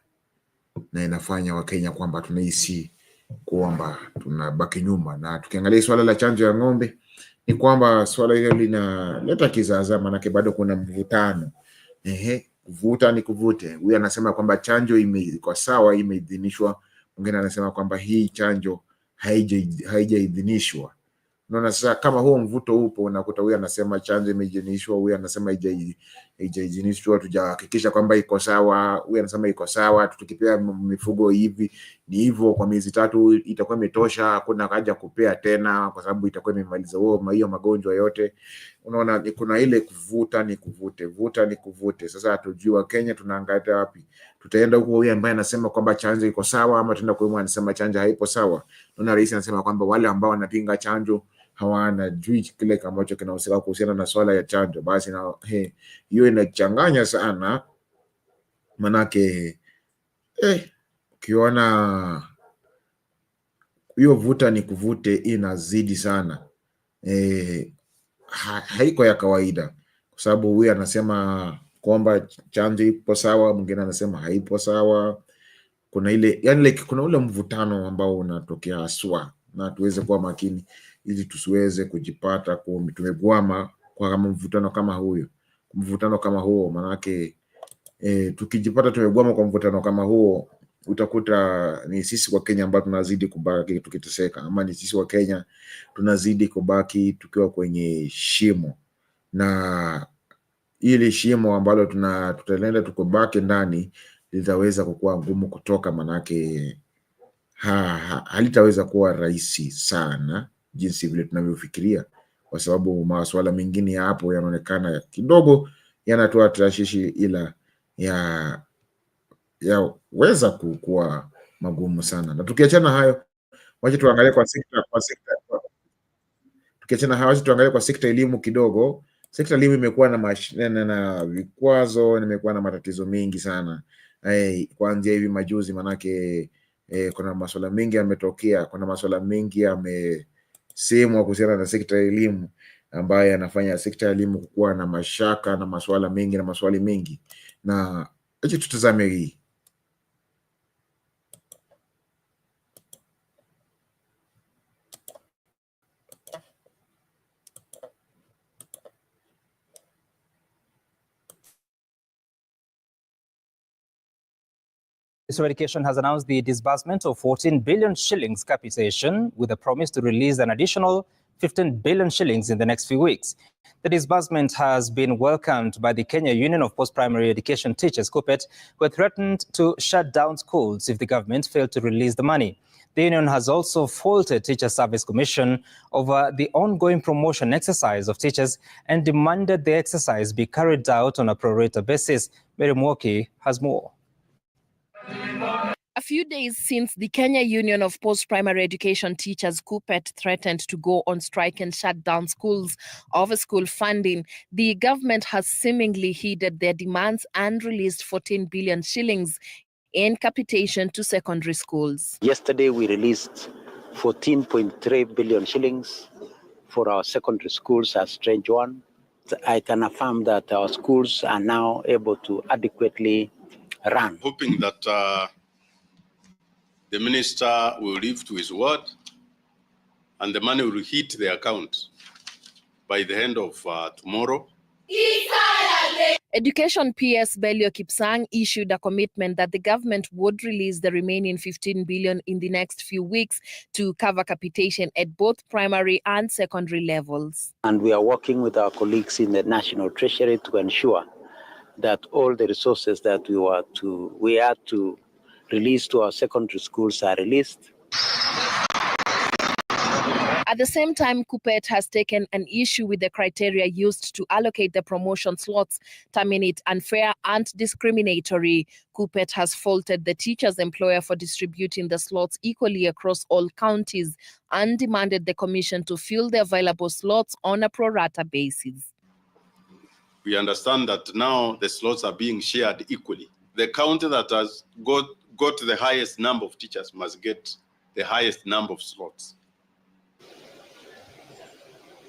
na inafanya wa Kenya kwamba tunahisi kwamba tunabaki nyuma. Na tukiangalia swala la chanjo ya ng'ombe, ni kwamba swala hilo linaleta kizaazaa, manake bado kuna mvutano. Kuvuta ni kuvute. Huyu anasema kwamba chanjo iko sawa, imeidhinishwa. Mwingine anasema kwamba hii chanjo haijaidhinishwa. Unaona sasa kama huo mvuto upo, unakuta huyu anasema chanjo imeidhinishwa, huyu anasema haijaidhinishwa, tujahakikisha kwamba iko sawa. Huyu anasema iko sawa, tukipea mifugo hivi ni hivyo kwa miezi 3 itakuwa imetosha, hakuna haja kupea tena kwa sababu itakuwa imemaliza hiyo magonjwa yote. Unaona kuna ile vuta ni kuvute. Sasa hatujui Kenya tunaangalia wapi. Tutaenda huko huyu ambaye anasema kwamba chanjo iko sawa, ama tunaenda kwa yule anasema chanjo haipo sawa. Naona rais anasema kwamba wale ambao wanapinga chanjo hawana jui kile ambacho kinahusika kuhusiana na swala ya chanjo. Basi na hiyo inachanganya sana, manake ukiona hiyo vuta ni kuvute inazidi sana, haiko ya kawaida, kwa sababu huyu anasema kwamba chanjo ipo sawa, mwingine anasema haipo sawa. Kuna ile kuna ule mvutano ambao unatokea haswa, na tuweze kuwa makini ili tusiweze kujipata tumegwama kwa mvutano kama huo, manake tukijipata tumegwama kwa mvutano kama huo, utakuta ni sisi wa Kenya ambao tunazidi kubaki tukiteseka, ama ni sisi wa Kenya tunazidi kubaki tukiwa kwenye shimo, na ili shimo ambalo tutaenda tukubaki ndani litaweza kukuwa ngumu kutoka, manake halitaweza kuwa rahisi sana jinsi vile tunavyofikiria, kwa sababu masuala mengine ya hapo yanaonekana kidogo yanatoa tashishi, ila yaweza kuwa magumu sana. Na tukiachana hayo, wacha tuangalie kwa sekta elimu kidogo. Sekta elimu imekuwa na vikwazo, imekuwa na matatizo mengi sana kuanzia hivi majuzi, manake kuna masuala mengi yametokea, kuna masuala mengi yamesemwa kuhusiana na sekta ya elimu ambayo yanafanya sekta ya elimu kuwa na mashaka na masuala mengi na maswali mengi, na acha tutazame hii. Ministry of Education has announced the disbursement of 14 billion shillings capitation with a promise to release an additional 15 billion shillings in the next few weeks. The disbursement has been welcomed by the Kenya Union of Post-Primary Education Teachers, KUPPET, who threatened to shut down schools if the government failed to release the money. The union has also faulted Teacher Service Commission over the ongoing promotion exercise of teachers and demanded the exercise be carried out on a pro rata basis. Mary Mwoki has more. A few days since the Kenya Union of Post-Primary Education Teachers (KUPPET) threatened to go on strike and shut down schools over school funding, the government has seemingly heeded their demands and released 14 billion shillings in capitation to secondary schools. Yesterday, we released 14.3 billion shillings for our secondary schools as Tranche 1. I can affirm that our schools are now able to adequately run. Hoping that the minister will live to his word and the money will hit the account by the end of tomorrow. Education PS Belio Kipsang issued a commitment that the government would release the remaining 15 billion in the next few weeks to cover capitation at both primary and secondary levels. And we are working with our colleagues in the National Treasury to ensure that all the resources that we had to release to our secondary schools are released. At the same time, KUPPET has taken an issue with the criteria used to allocate the promotion slots, terming it unfair and discriminatory. KUPPET has faulted the teachers' employer for distributing the slots equally across all counties and demanded the commission to fill the available slots on a pro rata basis. We understand that now the slots are being shared equally. The county that has got the highest number of teachers must get the highest number of slots.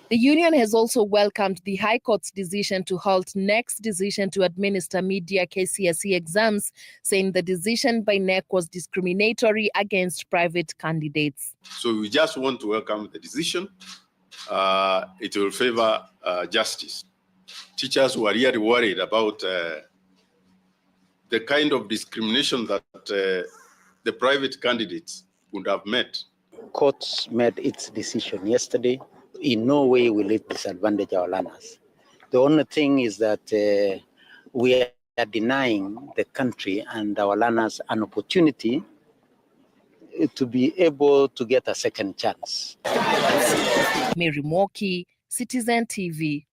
The union has also welcomed the High Court's decision to halt NEC's decision to administer mid-year KCSE exams, saying the decision by NEC was discriminatory against private candidates. So we just want to welcome the decision. It will favor justice. Teachers who are really worried about the kind of discrimination that the private candidates would have met. Courts made its decision yesterday. In no way will it disadvantage our learners. The only thing is that we are denying the country and our learners an opportunity to be able to get a second chance. Mary Mwoki, Citizen TV.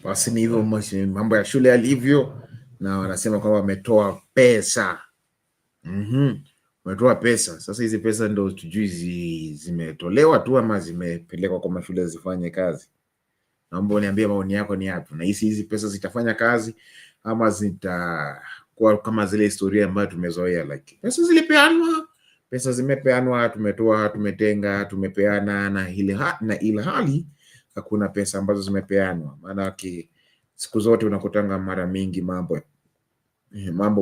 Basi ni hivyo mambo ya shule yalivyo, na wanasema kwamba wametoa pesa. Wametoa pesa. Sasa hizi pesa ndio tujui zimetolewa tu ama zimepelekwa kwa mashule zifanye kazi. Naomba uniambie maoni yako ni yapi. Na hizi pesa zitafanya kazi ama zitakuwa kama zile historia ambayo tumezoea, like pesa zilipeanwa, pesa zimepeanwa, tumetoa, tumetenga, tumepeana, na ile hali hakuna pesa ambazo zimepeanwa. Maana siku zote unakutanga mara mingi mambo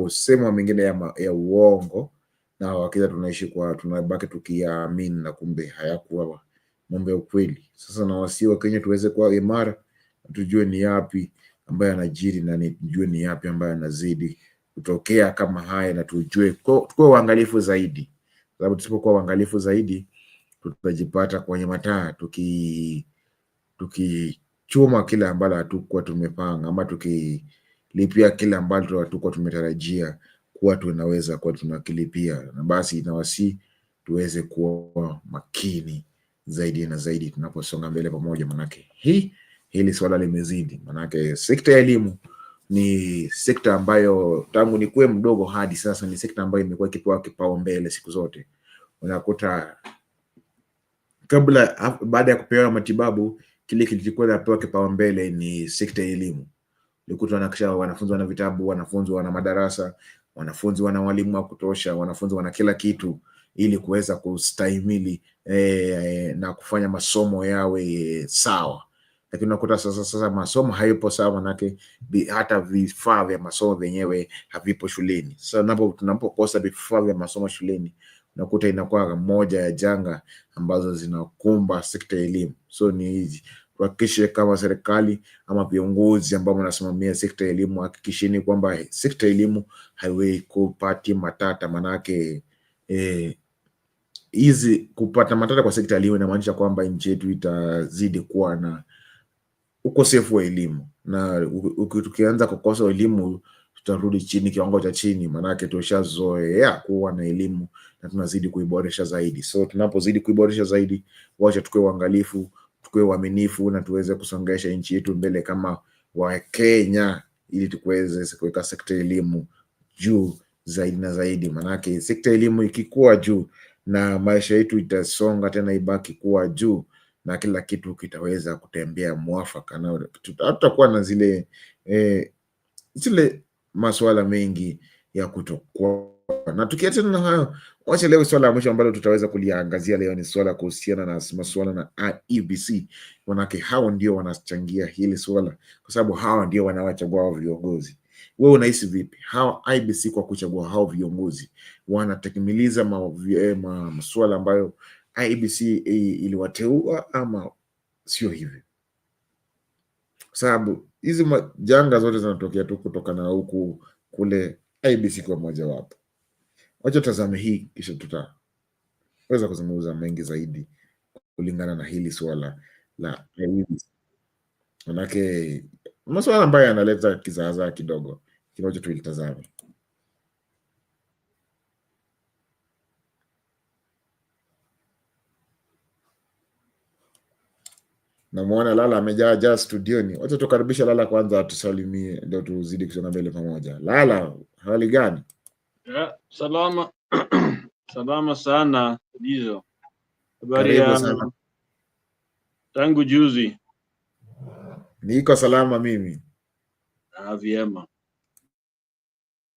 usemwa mengine ya uongo, na wakati tunabaki tukiamini na kumbe hayakuwa mambo ya ukweli. Sasa na wasiwa Kenya tuweze kuwa imara, tujue ni yapi ambayo yanajiri na tujue ni yapi ambayo yanazidi kutokea kama haya, na tujue tuwe waangalifu zaidi, sababu tusipokuwa waangalifu zaidi tutajipata kwenye mataa tukichuma kile ambalo hatukuwa tumepanga, ama tukilipia kile ambalo hatukuwa tumetarajia kuwa tunaweza kuwa tunakilipia. Na basi inawasi tuweze kuwa makini zaidi na zaidi tunaposonga mbele pamoja, manake hili swala limezidi. Manake sekta ya elimu ni sekta ambayo tangu nikuwe mdogo hadi sasa ni sekta ambayo imekuwa ikipewa kipaumbele siku zote. Unakuta baada ya kupewa matibabu, kile kilichokuwa kinapewa kipaumbele ni sekta ya elimu. Ulikuta wanafunzi wana vitabu, wanafunzi wana madarasa, wanafunzi wana walimu wa kutosha, wanafunzi wana kila kitu ili kuweza kustahimili na kufanya masomo yawe sawa. Lakini unakuta sasa masomo hayupo sawa, manake hata vifaa vya masomo wenyewe havipo shuleni. Sasa tunapokosa vifaa vya masomo shuleni, unakuta inakuwa moja ya janga ambazo zinakumba sekta ya elimu. So ni tuhakikishe kama serikali ama viongozi ambao wanasimamia sekta ya elimu, hakikisheni kwamba sekta ya elimu haiwezi kupata matata, manake hizi kupata matata kwa sekta ya elimu inamaanisha kwamba nchi yetu itazidi kuwa na ukosefu wa elimu, na tukianza kukosa elimu tutarudi chini, kiwango cha chini, manake tushazoea kuwa na elimu na tunazidi kuiboresha zaidi. So tunapozidi kuiboresha zaidi, wacha tukue uangalifu, tukue uaminifu na tuweze kusongesha nchi yetu mbele kama wa Kenya, ili tuweze kuweka sekta ya elimu juu zaidi na zaidi, manake sekta ya elimu ikikuwa juu na maisha yetu itasonga tena ibaki kuwa juu na kila kitu kitaweza kutembea mwafaka, na tutakuwa na zile masuala mengi ya kutokuwa. Na tukiachana na hayo, wacha leo swala la mwisho ambalo tutaweza kuliangazia leo ni swala kuhusiana na masuala na IEBC, manake hao ndio wanachangia hili swala, kwa sababu hawa ndio wanawachagua hao viongozi. Wewe unahisi vipi hawa IEBC kwa kuchagua hao viongozi wanatekeleza masuala ambayo IEBC iliwateua ama sio hivi? Kwa sababu hizi majanga zote zinatokea tu kutokana na huku kule, IEBC kwa moja wapo. Wacha tazame hii kisha tutaweza kuzungumza mengi zaidi kulingana na hili swala la IEBC, manake masuala ambayo yanaleta kizaazaa kidogo, kimoja tulitazame. Namuona Lala amejaa studioni. Wacha tukaribisha Lala kwanza atusalimie ndio tuzidi kusonga mbele pamoja. Lala, hali gani? Salama. Salama sana Dizo. Habari Karibu ya sana. tangu juzi? Niko salama mimi. Vyema.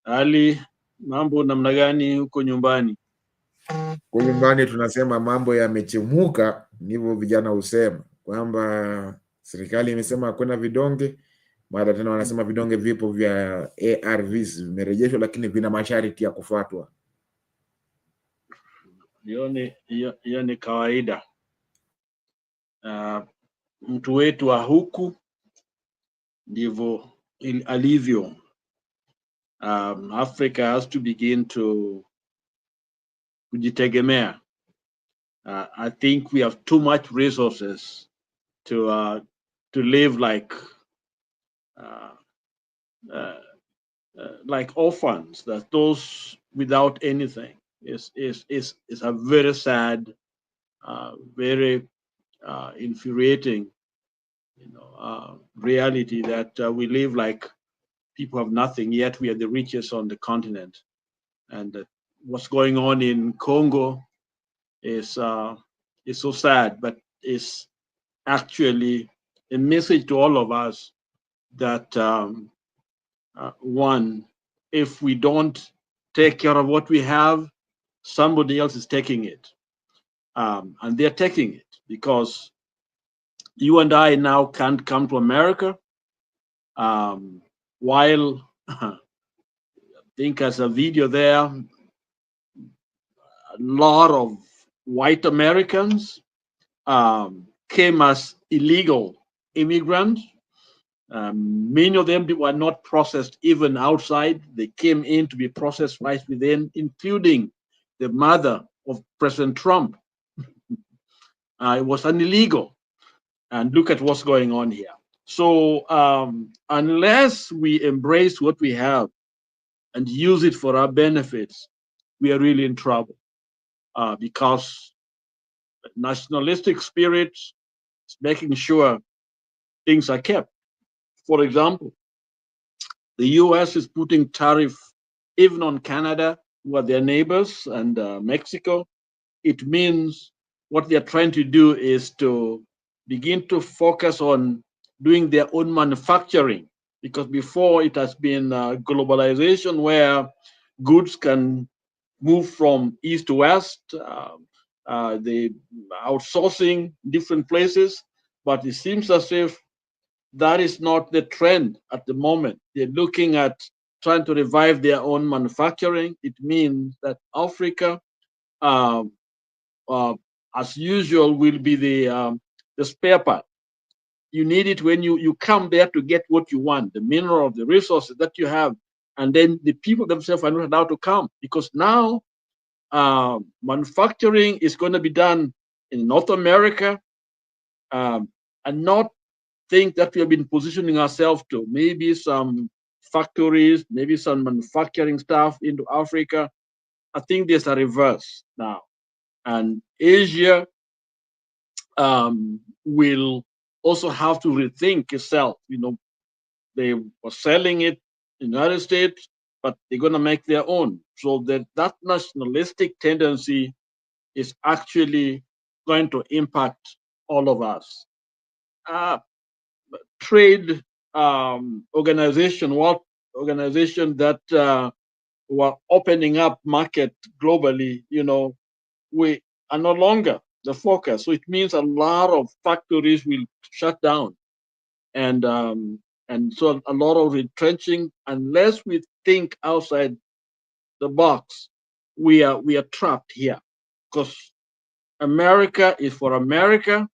Hali mambo namna gani huko nyumbani? Kwa nyumbani tunasema mambo yamechemuka, ndivyo vijana husema, kwamba serikali imesema hakuna vidonge, baada tena wanasema vidonge vipo vya ARVs vimerejeshwa, lakini vina masharti ya kufuatwa. Hiyo ni kawaida. Mtu wetu wa huku ndivyo alivyo. Africa has to begin to kujitegemea. I think we have too much resources to live like orphans, that those without anything is a very sad, very infuriating, reality that we live like people have nothing, yet we are the richest on the continent. And what's going on in Congo is so sad, but it's actually a message to all of us that one, if we don't take care of what we have, somebody else is taking it, and they're taking it because you and I now can't come to America, while I think as a video there, a lot of white Americans came as illegal immigrants. Many of them were not processed even outside. They came in to be processed right within, including the mother of President Trump. It was an illegal. And look at what's going on here. So unless we embrace what we have and use it for our benefits, we are really in trouble, because nationalistic spirit is making sure things are kept. For example, the US is putting tariff even on Canada, who are their neighbors, and Mexico. It means what they're trying to do is to begin to focus on doing their own manufacturing, because before it has been globalization where goods can move from east to west, the outsourcing different places, but it seems as if that is not the trend at the moment. They're looking at trying to revive their own manufacturing. It means that Africa, as usual, will be the spare part. you need it when you come there to get what you want, the mineral, the resources that you have. And then the people themselves are not allowed to come, because now manufacturing is going to be done in North America, and not think that we have been positioning ourselves to maybe some factories, maybe some manufacturing stuff into Africa. I think there's a reverse now. And Asia will also have to rethink itself. You know, they were selling it in the United States, but they're going to make their own. So that nationalistic tendency is actually going to impact all of us. Trade organization, what organization that were opening up market globally, you know, we are no longer the focus. So it means a lot of factories will shut down, and so a lot of retrenching. Unless we think outside the box, we are trapped here, because America is for America,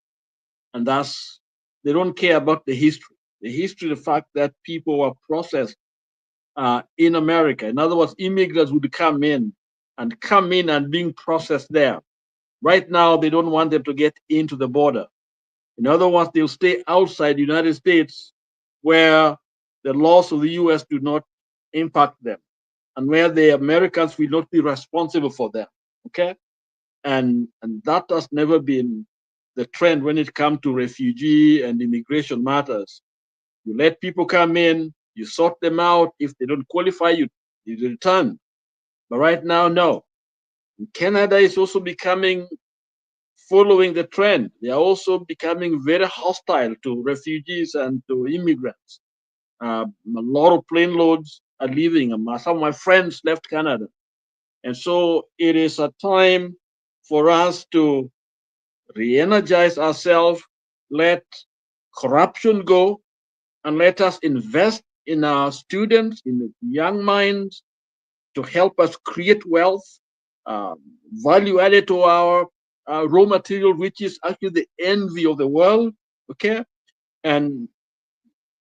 and that's, they don't care about the history. The history, the fact that people were processed in America. In other words, immigrants would come in and being processed there. Right now, they don't want them to get into the border. In other words, they'll stay outside the United States, where the laws of the US do not impact them, and where the Americans will not be responsible for them. Okay? And that has never been the trend when it comes to refugee and immigration matters. You let people come in, you sort them out. If they don't qualify, you return. But right now, no. Canada is also following the trend. They are also becoming very hostile to refugees and to immigrants. A lot of plane loads are leaving. Some of my friends left Canada. And so it is a time for us to re-energize ourselves, let corruption go, and let us invest in our students, in the young minds, to help us create wealth, value added to our raw material, which is actually the envy of the world. Okay, and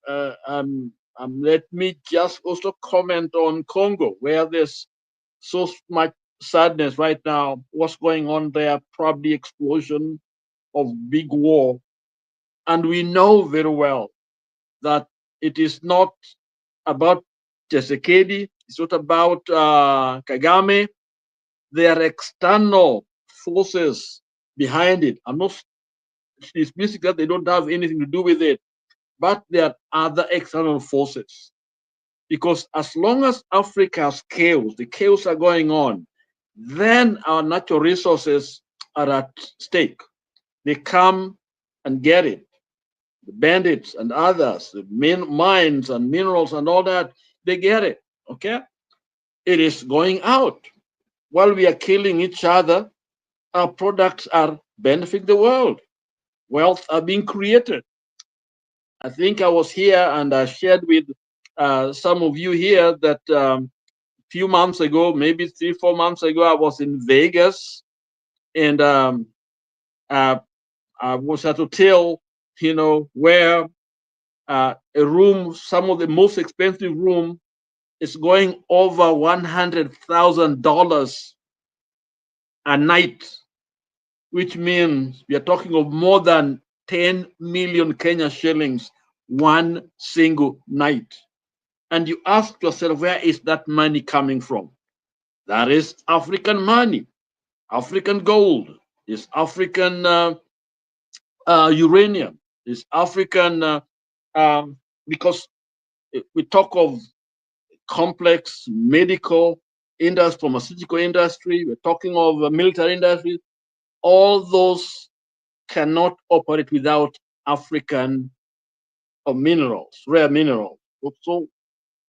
let me just also comment on Congo, where there's so much sadness right now. What's going on there? Probably explosion of big war, and we know very well that it is not about Tshisekedi. It's not about Kagame. There are external forces behind it. I'm not dismissing that they don't have anything to do with it, but there are other external forces. Because as long as Africa has chaos, the chaos are going on, then our natural resources are at stake. They come and get it. The bandits and others, the mines and minerals and all that, they get it. Okay? It is going out. While we are killing each other, our products are benefiting the world. Wealth are being created. I think I was here and I shared with some of you here that a few months ago, maybe 3-4 months ago, I was in Vegas, and I was at a hotel, you know, where a room, some of the most expensive room, is going over $100,000 a night, which means we are talking of more than 10 million Kenya shillings one single night. And you ask yourself, where is that money coming from? That is African money, African gold, is African uranium, is African, because we talk of complex medical industry, pharmaceutical industry, we're talking of military industry. All those cannot operate without African minerals, rare minerals. So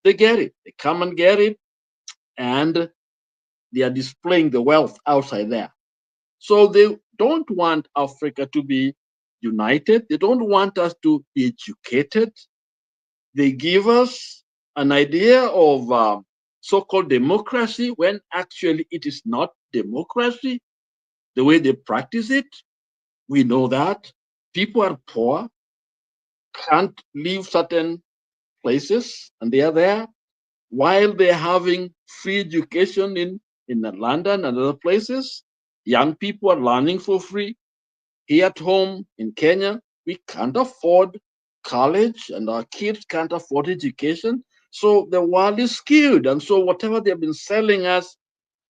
they get it. They come and get it, and they are displaying the wealth outside there. So they don't want Africa to be united. They don't want us to be educated. They give us an idea of so-called democracy when actually it is not democracy the way they practice it. We know that people are poor. can't leave certain places, and they are there while they're having free education in London and other places. Young people are learning for free. Here at home in Kenya, we can't afford college, and our kids can't afford education. So the world is skewed, and so whatever they've been selling us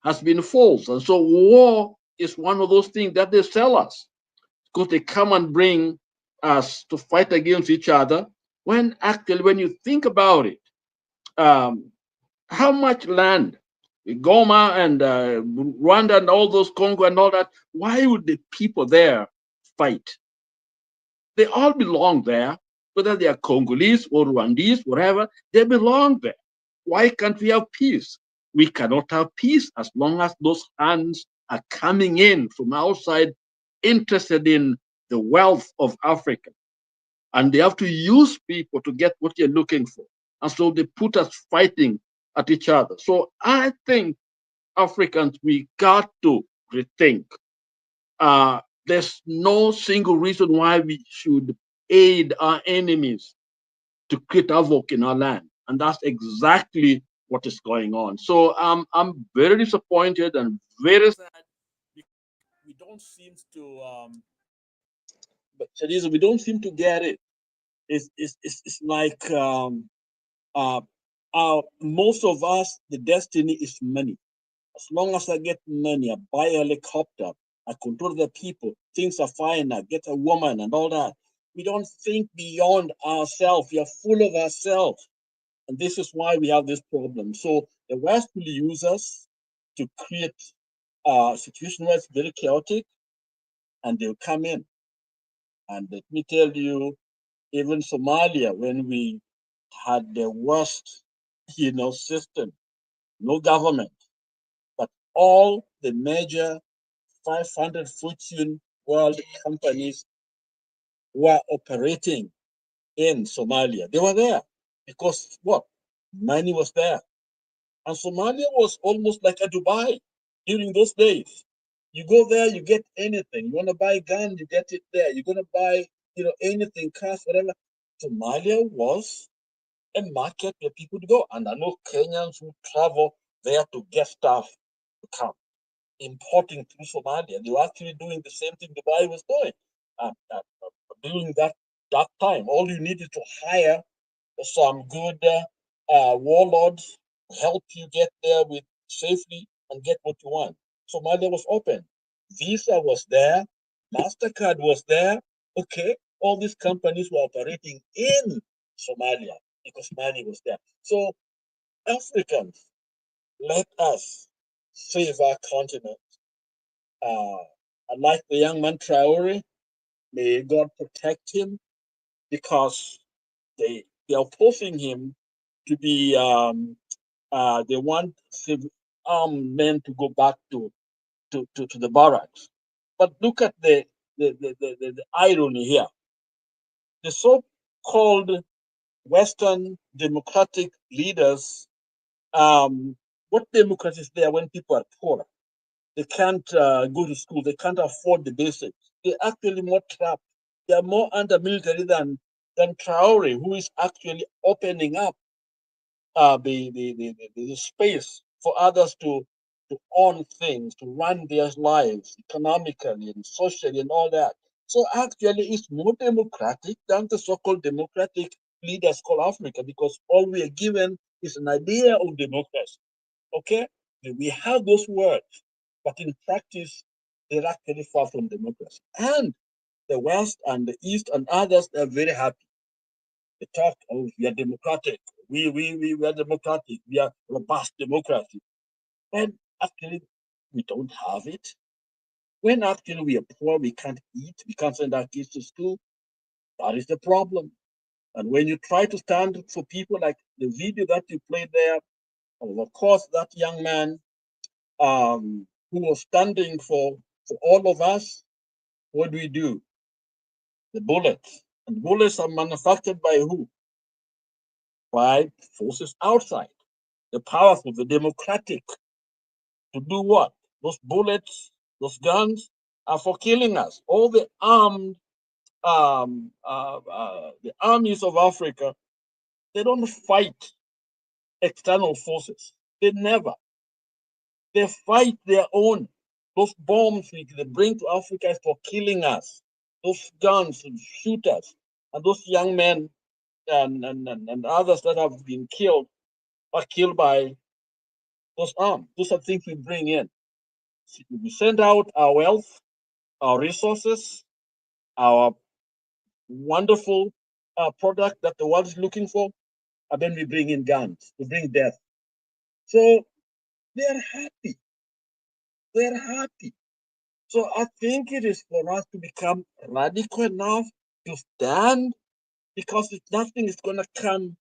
has been false. And so war is one of those things that they sell us, because they come and bring us to fight against each other, when actually, when you think about it, how much land, Goma and Rwanda and all those Congo and all that, why would the people there fight? They all belong there, whether they are Congolese or Rwandese, whatever, they belong there. Why can't we have peace? We cannot have peace as long as those hands are coming in from outside, interested in the wealth of Africa. And they have to use people to get what they're looking for. And so they put us fighting at each other. So I think Africans, we got to rethink. There's no single reason why we should aid our enemies to create havoc in our land. And that's exactly what is going on. So I'm very disappointed and very sad. We don't seem to, but Shadiza, we don't seem to get it. It's like most of us, the destiny is money. As long as I get money, I buy a helicopter, I control the people, things are fine, I get a woman and all that. We don't think beyond ourselves. We are full of ourselves. And this is why we have this problem. So the West will use us to create a situation where it's very chaotic, and they'll come in. And let me tell you, even Somalia, when we had the worst, system, no government, but all the major 500 Fortune world companies were operating in Somalia. They were there because what? Money was there. And Somalia was almost like a Dubai during those days. You go there, you get anything. You want to buy a gun, you get it there. You're going to buy, anything, cars, whatever. Somalia was a market where people would go. And I know Kenyans who travel there to get stuff to come, importing through Somalia. They were actually doing the same thing Dubai was doing during that time. All you need is to hire some good warlords to help you get there with safely and get what you want. Somalia was open. Visa was there. MasterCard was there. Okay, all these companies were operating in Somalia because money was there. So Africans, let us save our continent. I like the young man Traore. May God protect him, because they are forcing him to be. They want armed men to go back to the barracks. But look at the irony here. The so-called Western democratic leaders, what democracy is there when people are poor? They can't go to school. They can't afford the basics. They're actually more trapped. They are more under military than Traore, who is actually opening up the space for others to own things, to run their lives economically and socially and all that. So actually, it's more democratic than the so-called democratic leaders call Africa, because all we are given is an idea of democracy. Okay, we have those words, but in practice, they're actually far from democracy. And the West and the East and others are very happy. They talk, oh, we are democratic. We are democratic. We are robust democracy. And actually, we don't have it. When actually we are poor, we can't eat, we can't send our kids to school. That is the problem. And when you try to stand for people, like the video that you played there, of course, that young man who was standing for all of us, what do? The bullets. And bullets are manufactured by who? By forces outside. The powerful, the democratic. To do what? Those bullets, those guns are for killing us. All the armed the armies of Africa, they don't fight external forces. They never. They fight their own. Those bombs they bring to Africa is for killing us. Those guns and shooters and those young men and others that have been killed are killed by those arms. Those are things we bring in. We send out our wealth, our resources, our wonderful product that the world is looking for, and then we bring in guns, we bring death. So they're happy. They're happy. So I think it is for us to become radical enough to stand, because nothing is going to come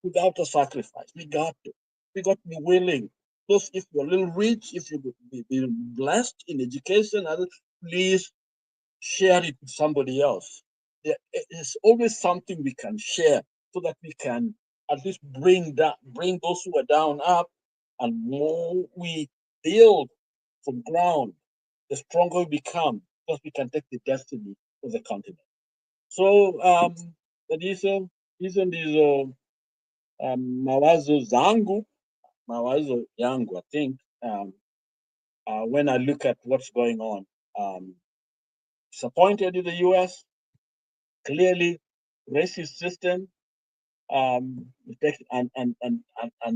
without a sacrifice. We got to. We got to be willing. Those, if you're a little rich, if you've been blessed in education, please share it with somebody else. There is always something we can share so that we can at least bring those who are down up, and more we build from ground, the stronger we become, because we can take the destiny of the continent. So hizo ndizo mawazo yangu, I think, when I look at what's going on. Disappointed in the US, clearly racist system, and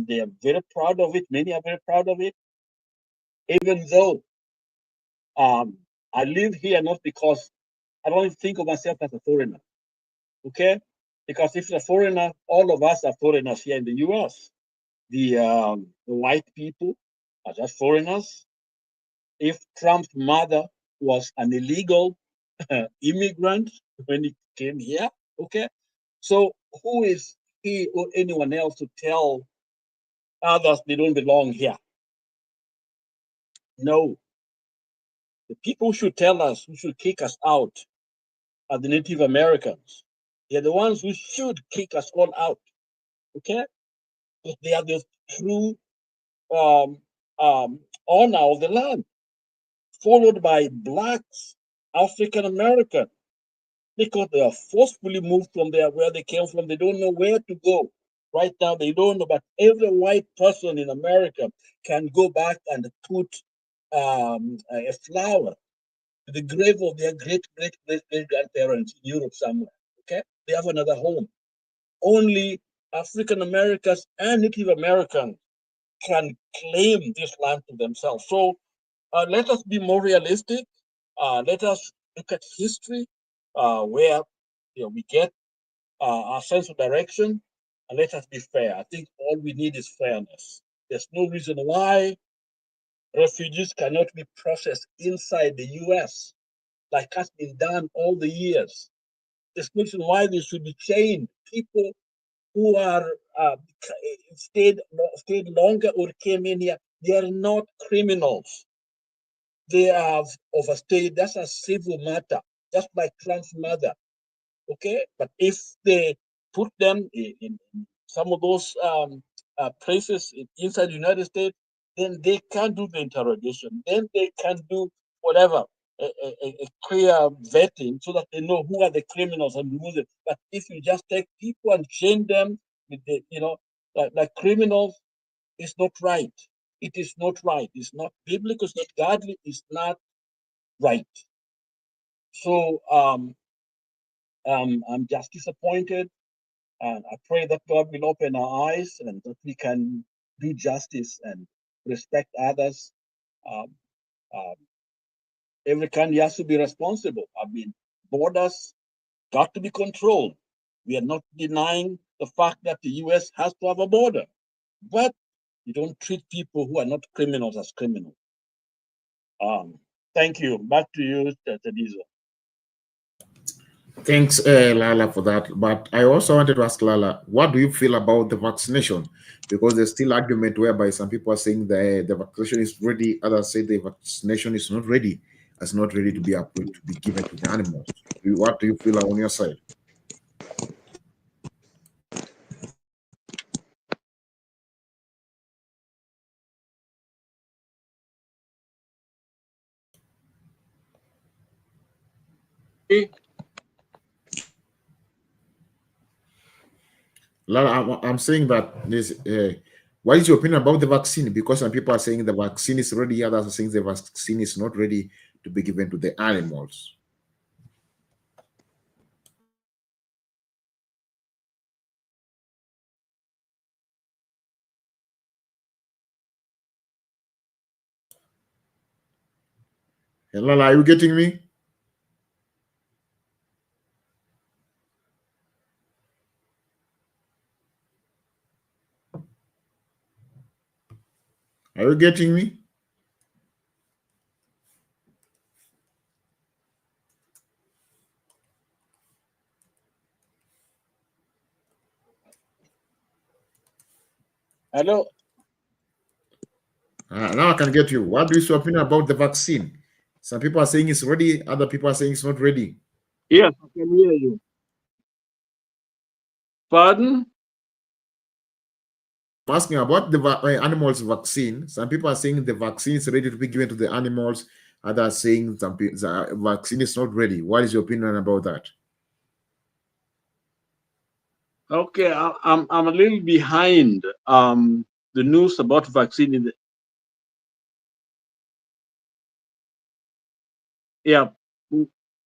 they are very proud of it. Many are very proud of it, even though I live here not because I don't think of myself as a foreigner, okay? Because if you're a foreigner, all of us are foreigners here in the US. The white people are just foreigners. If Trump's mother was an illegal immigrant when he came here, okay? So who is he or anyone else to tell others they don't belong here? No. The people who should tell us, who should kick us out, are the Native Americans. They're the ones who should kick us all out, okay? Because they are the true owner of the land, followed by blacks, African American, because they are forcefully moved from there where they came from. They don't know where to go. Right now, they don't know, but every white person in America can go back and put a flower to the grave of their great-great-great-grandparents in Europe somewhere, okay? They have another home. Only African Americans and Native Americans can claim this land to themselves. So let us be more realistic. Let us look at history, where we get our sense of direction, and let us be fair. I think all we need is fairness. There's no reason why refugees cannot be processed inside the US like has been done all the years. There's no reason why they should be chained. People who are stayed longer or came in here, they are not criminals. They have overstayed. That's a civil matter, just like Trump's mother. Okay, but if they put them in some of those places inside the United States, then they can do the interrogation. Then they can do whatever, a clear vetting, so that they know who are the criminals and remove them. But if you just take people and chain them with the, like criminals, it's not right. It is not right. It's not biblical. It's not godly. It's not right. So I'm just disappointed, and I pray that God will open our eyes and that we can do justice and respect others. Every country has to be responsible. I mean, borders got to be controlled. We are not denying the fact that the US has to have a border, but you don't treat people who are not criminals as criminals. Thank you. Back to you, Tedizo. Thanks, Lala, for that. But I also wanted to ask Lala, what do you feel about the vaccination? Because there's still argument whereby some people are saying the vaccination is ready, others say the vaccination is not ready, it's not ready to be given to the animals. What do you feel on your side? Lala, I'm saying that this. What is your opinion about the vaccine? Because some people are saying the vaccine is ready, others are saying the vaccine is not ready to be given to the animals. Lala, are you getting me? Are you getting me? Hello. Now I can get you. What is your opinion about the vaccine? Some people are saying it's ready, other people are saying it's not ready. Yes, I can hear you. Pardon? I'm asking about the animals vaccine. Some people are saying the vaccine is ready to be given to the animals. Others are saying the vaccine is not ready. What is your opinion about that? Okay, I'm a little behind the news about vaccine in the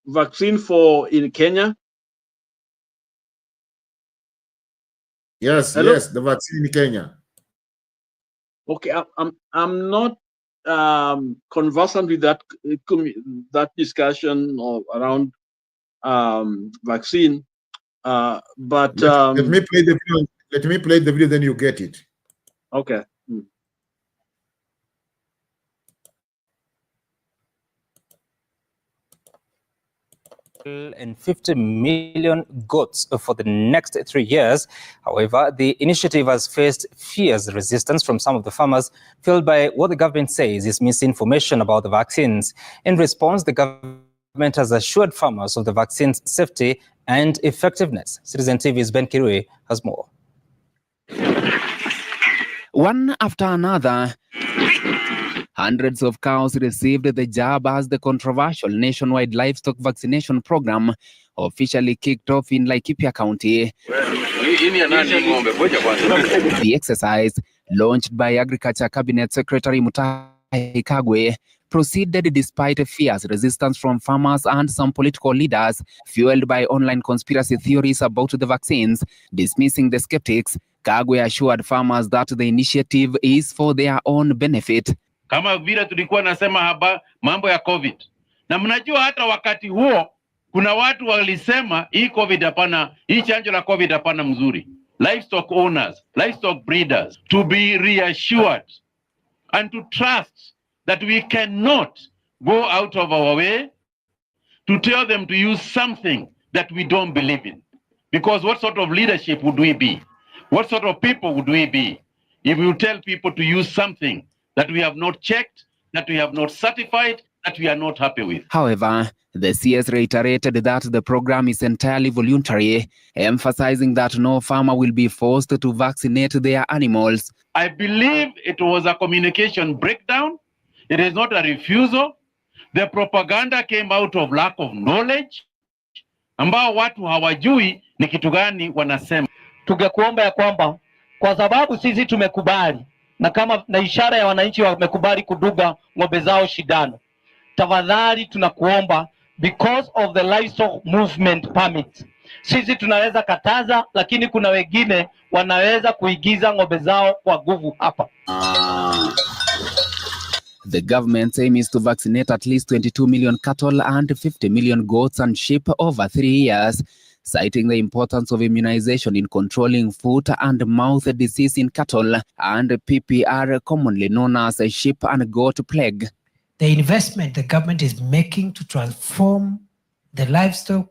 vaccine for in Kenya. Yes, Hello? yes, the vaccine in Kenya. Okay, I'm not conversant with that discussion or around vaccine, but let me play the video. Let me play the video, then you get it. Okay. And 50 million goats for the next 3 years. However, the initiative has faced fierce resistance from some of the farmers, fueled by what the government says is misinformation about the vaccines. In response, the government has assured farmers of the vaccine's safety and effectiveness. Citizen TV's Ben Kirui has more. One after another, hundreds of cows received the jab as the controversial nationwide livestock vaccination program officially kicked off in Laikipia County. The exercise, launched by Agriculture Cabinet Secretary Mutahi Kagwe, proceeded despite fierce resistance from farmers and some political leaders, fueled by online conspiracy theories about the vaccines. Dismissing the skeptics, Kagwe assured farmers that the initiative is for their own benefit. Kama vile tulikuwa nasema mambo ya COVID. Na mnajua hata wakati huo kuna watu walisema hii COVID hapana, hii chanjo la COVID hapana mzuri. Livestock owners, livestock breeders to be reassured and to trust that we cannot go out of our way to tell them to use something that we don't believe in. Because what sort of leadership would we be? What sort of people would we be if we tell people to use something that we have not checked, that we have not certified, that we are not happy with? However, the CS reiterated that the program is entirely voluntary, emphasizing that no farmer will be forced to vaccinate their animals. I believe it was a communication breakdown. It is not a refusal. The propaganda came out of lack of knowledge, ambao watu hawajui ni kitu gani wanasema. Tungekuomba ya kwamba kwa sababu sisi tumekubali na ishara ya wananchi wamekubali kuduga ng'ombe zao shindano, tafadhali tunakuomba, because of the livestock movement permit, sisi tunaweza kataza, lakini kuna wengine wanaweza kuigiza ng'ombe zao kwa nguvu hapa. The government's aim is to vaccinate at least 22 million cattle and 50 million goats and sheep over 3 years, citing the importance of immunization in controlling foot and mouth disease in cattle and PPR, commonly known as a sheep and goat plague. The investment the government is making to transform the livestock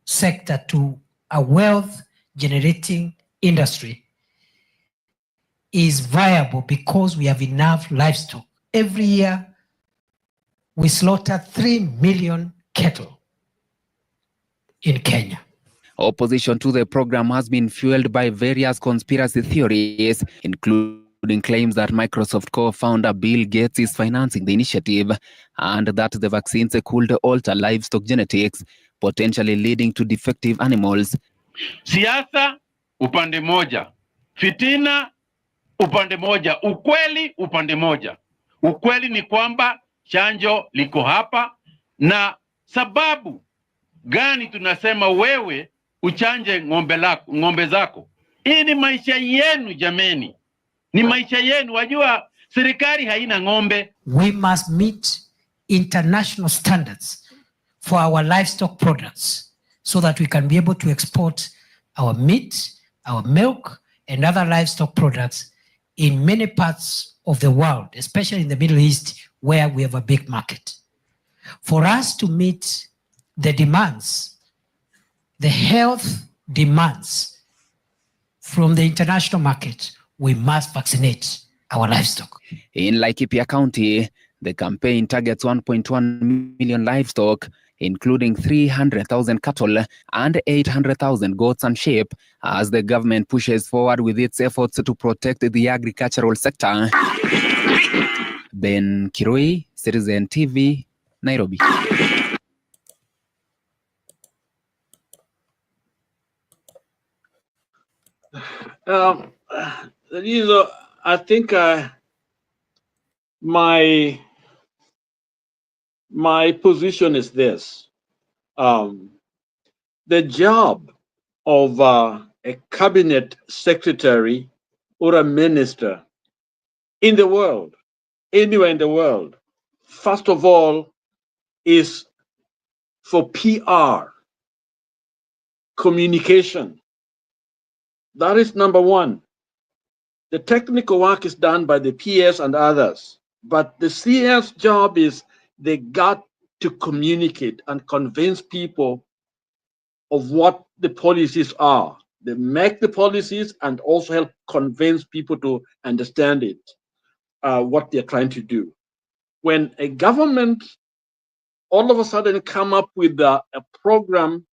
sector to a wealth-generating industry is viable because we have enough livestock. Every year, we slaughter 3 million cattle in Kenya. Opposition to the program has been fueled by various conspiracy theories, including including claims that Microsoft co-founder Bill Gates is financing the initiative and that the vaccines could alter livestock genetics, potentially leading to defective animals. Siasa upande moja, fitina upande moja, ukweli upande moja. Ukweli ni kwamba chanjo liko hapa, na sababu gani tunasema wewe uchanje ng'ombe zako? Hii ni maisha yenu jameni, ni maisha yenu. Wajua serikali haina ng'ombe. We must meet international standards for our livestock products so that we can be able to export our meat, our milk, and other livestock products in many parts of the world, especially in the Middle East, where we have a big market. For us to meet the demands, the health demands from the international market, we must vaccinate our livestock. In Laikipia County, the campaign targets 1.1 million livestock, including 300,000 cattle and 800,000 goats and sheep, as the government pushes forward with its efforts to protect the agricultural sector. Ben Kirui, Citizen TV, Nairobi. I think my position is this. The job of a cabinet secretary or a minister in the world, anywhere in the world, first of all, is for PR, communication. That is number one. The technical work is done by the PS and others, but the CS job is they got to communicate and convince people of what the policies are. They make the policies and also help convince people to understand it, what they're trying to do. When a government all of a sudden come up with a program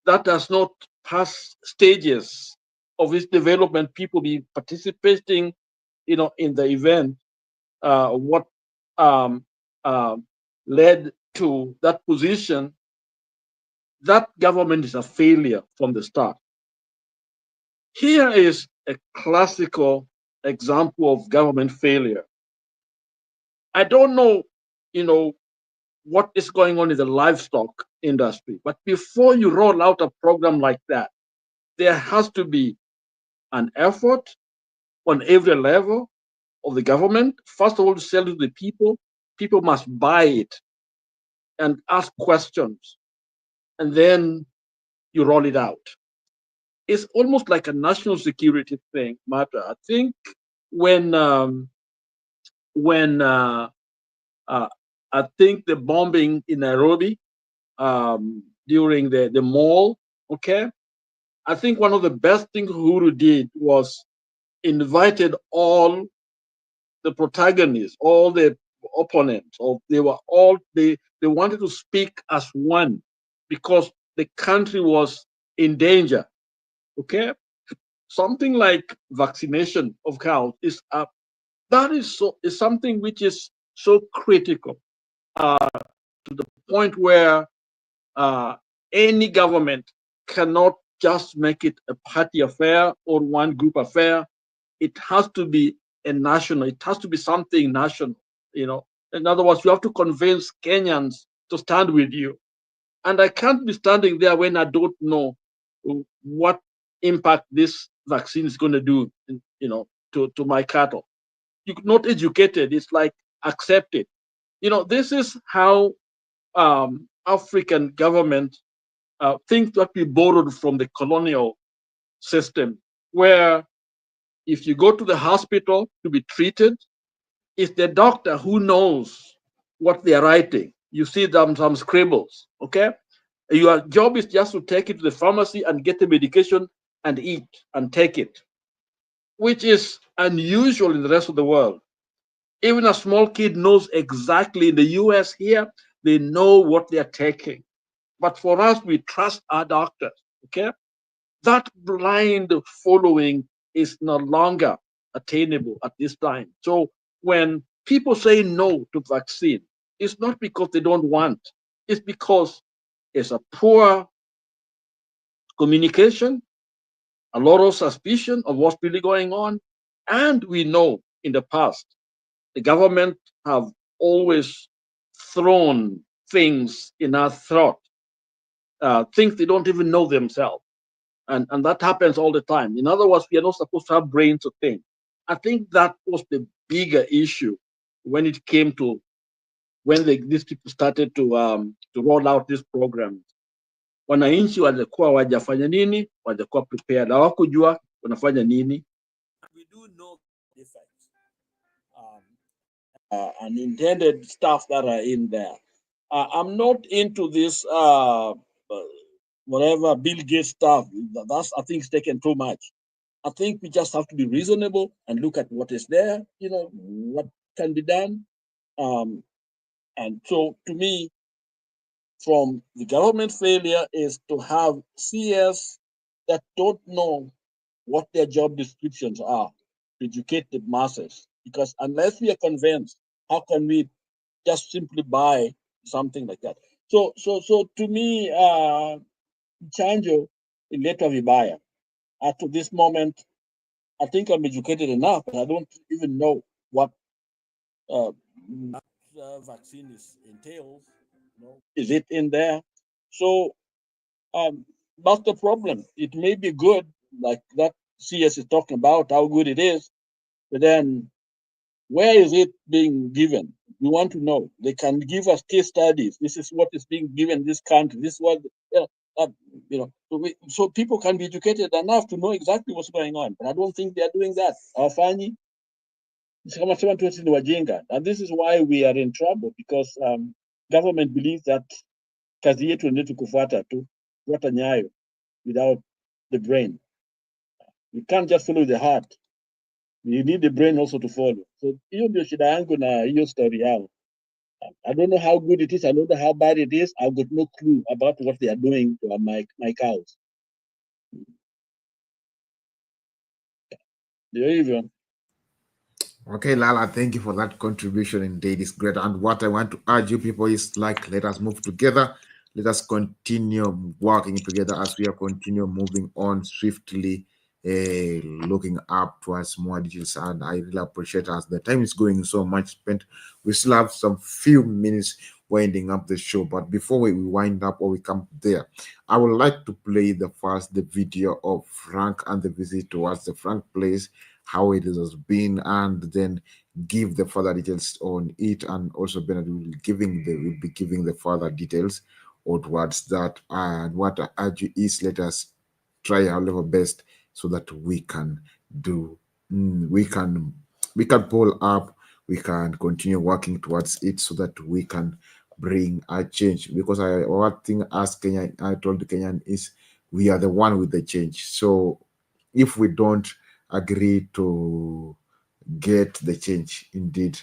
that does not pass stages of its development, people be participating, in the event, what led to that position, that government is a failure from the start. Here is a classical example of government failure. I don't know, what is going on in the livestock industry, but before you roll out a program like that, there has to be an effort on every level of the government. First of all, to sell to the people. People must buy it and ask questions, and then you roll it out. It's almost like a national security matter. I think when I think the bombing in Nairobi during the mall, okay, I think one of the best things Uhuru did was invited all the protagonists, all the opponents, they wanted to speak as one because the country was in danger. Okay, something like vaccination of cows is something which is so critical to the point where any government cannot just make it a party affair or one group affair. It has to be a national. It has to be something national. In other words, you have to convince Kenyans to stand with you. And I can't be standing there when I don't know what impact this vaccine is going to do, to my cattle. You're not educated. It's like accepted. This is how African government things that we borrowed from the colonial system, where if you go to the hospital to be treated, it's the doctor who knows what they're writing. You see them some scribbles, okay? Your job is just to take it to the pharmacy and get the medication and eat and take it, which is unusual in the rest of the world. Even a small kid knows exactly. In the US here, they know what they're taking. But for us, we trust our doctors, okay? That blind following is no longer attainable at this time. So when people say no to vaccine, it's not because they don't want, it's because it's a poor communication, a lot of suspicion of what's really going on. And we know in the past, the government have always thrown things in our throat, things they don't even know themselves. And that happens all the time. In other words, we are not supposed to have brains to think. I think that was the bigger issue when it came to when these people started to roll out this program. Wananchi walikuwa wajafanya nini, walikuwa prepared, hawakujua wanafanya nini. We do know the effects and intended stuff that are in there. I'm not into this whatever Bill Gates stuff. That's, I think, it's taken too much. I think we just have to be reasonable and look at what is there, what can be done. And so to me, from the government failure is to have CS that don't know what their job descriptions are, to educate the masses. Because unless we are convinced, how can we just simply buy something like that? So to me, chanjo iletwa vibaya. Up to this moment, I think I'm educated enough, but I don't even know what vaccine entails. Is it in there? So that's the problem. It may be good, like that CS is talking about, how good it is, but then where is it being given? We want to know. They can give us case studies. This is what is being given in this country. This is what, so people can be educated enough to know exactly what's going on. But I don't think they are doing that. Hawafanyi. And this is why we are in trouble, because government believes that kazi yetu ni kufuata tu, kufuata nyayo without the brain. You can't just follow the heart. You need the brain also to follow. So hiyo ndio shida yangu na hiyo story yao. I don't know how good it is. I don't know how bad it is. I've got no clue about what they are doing to my cows. Ndio hivyo. Okay, Lala, thank you for that contribution. Indeed, it's great. And what I want to urge you people is, like, let us move together. Let us continue working together as we are continue moving on swiftly, looking up towards more details. And I really appreciate as the time is going so much spent. We still have some few minutes winding up the show. But before we wind up or we come there, I would like to play the video of Frank and the visit towards the Frank place, how it has been, and then give the further details on it. And also Bernard will be giving the further details or towards that. And what I urge you is, let us try our level best so that we can do, we can pull up, we can continue working towards it so that we can bring a change. Because one thing as Kenya, I told the Kenyan is, we are the one with the change. So if we don't agree to get the change, indeed,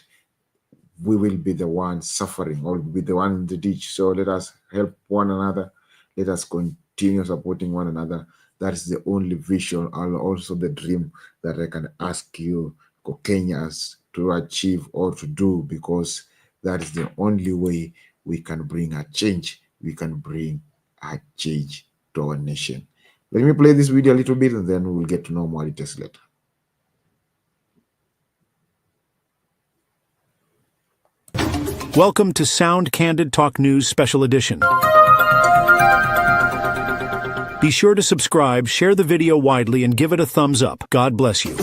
we will be the one suffering or be the one in the ditch. So let us help one another. Let us continue supporting one another. That is the only vision and also the dream that I can ask you, Kenyans, to achieve or to do, because that is the only way we can bring a change. We can bring a change to our nation. Let me play this video a little bit and then we will get to know more details later. Welcome to Sound Candid Talk News Special Edition. Be sure to subscribe, share the video widely, and give it a thumbs up. God bless you.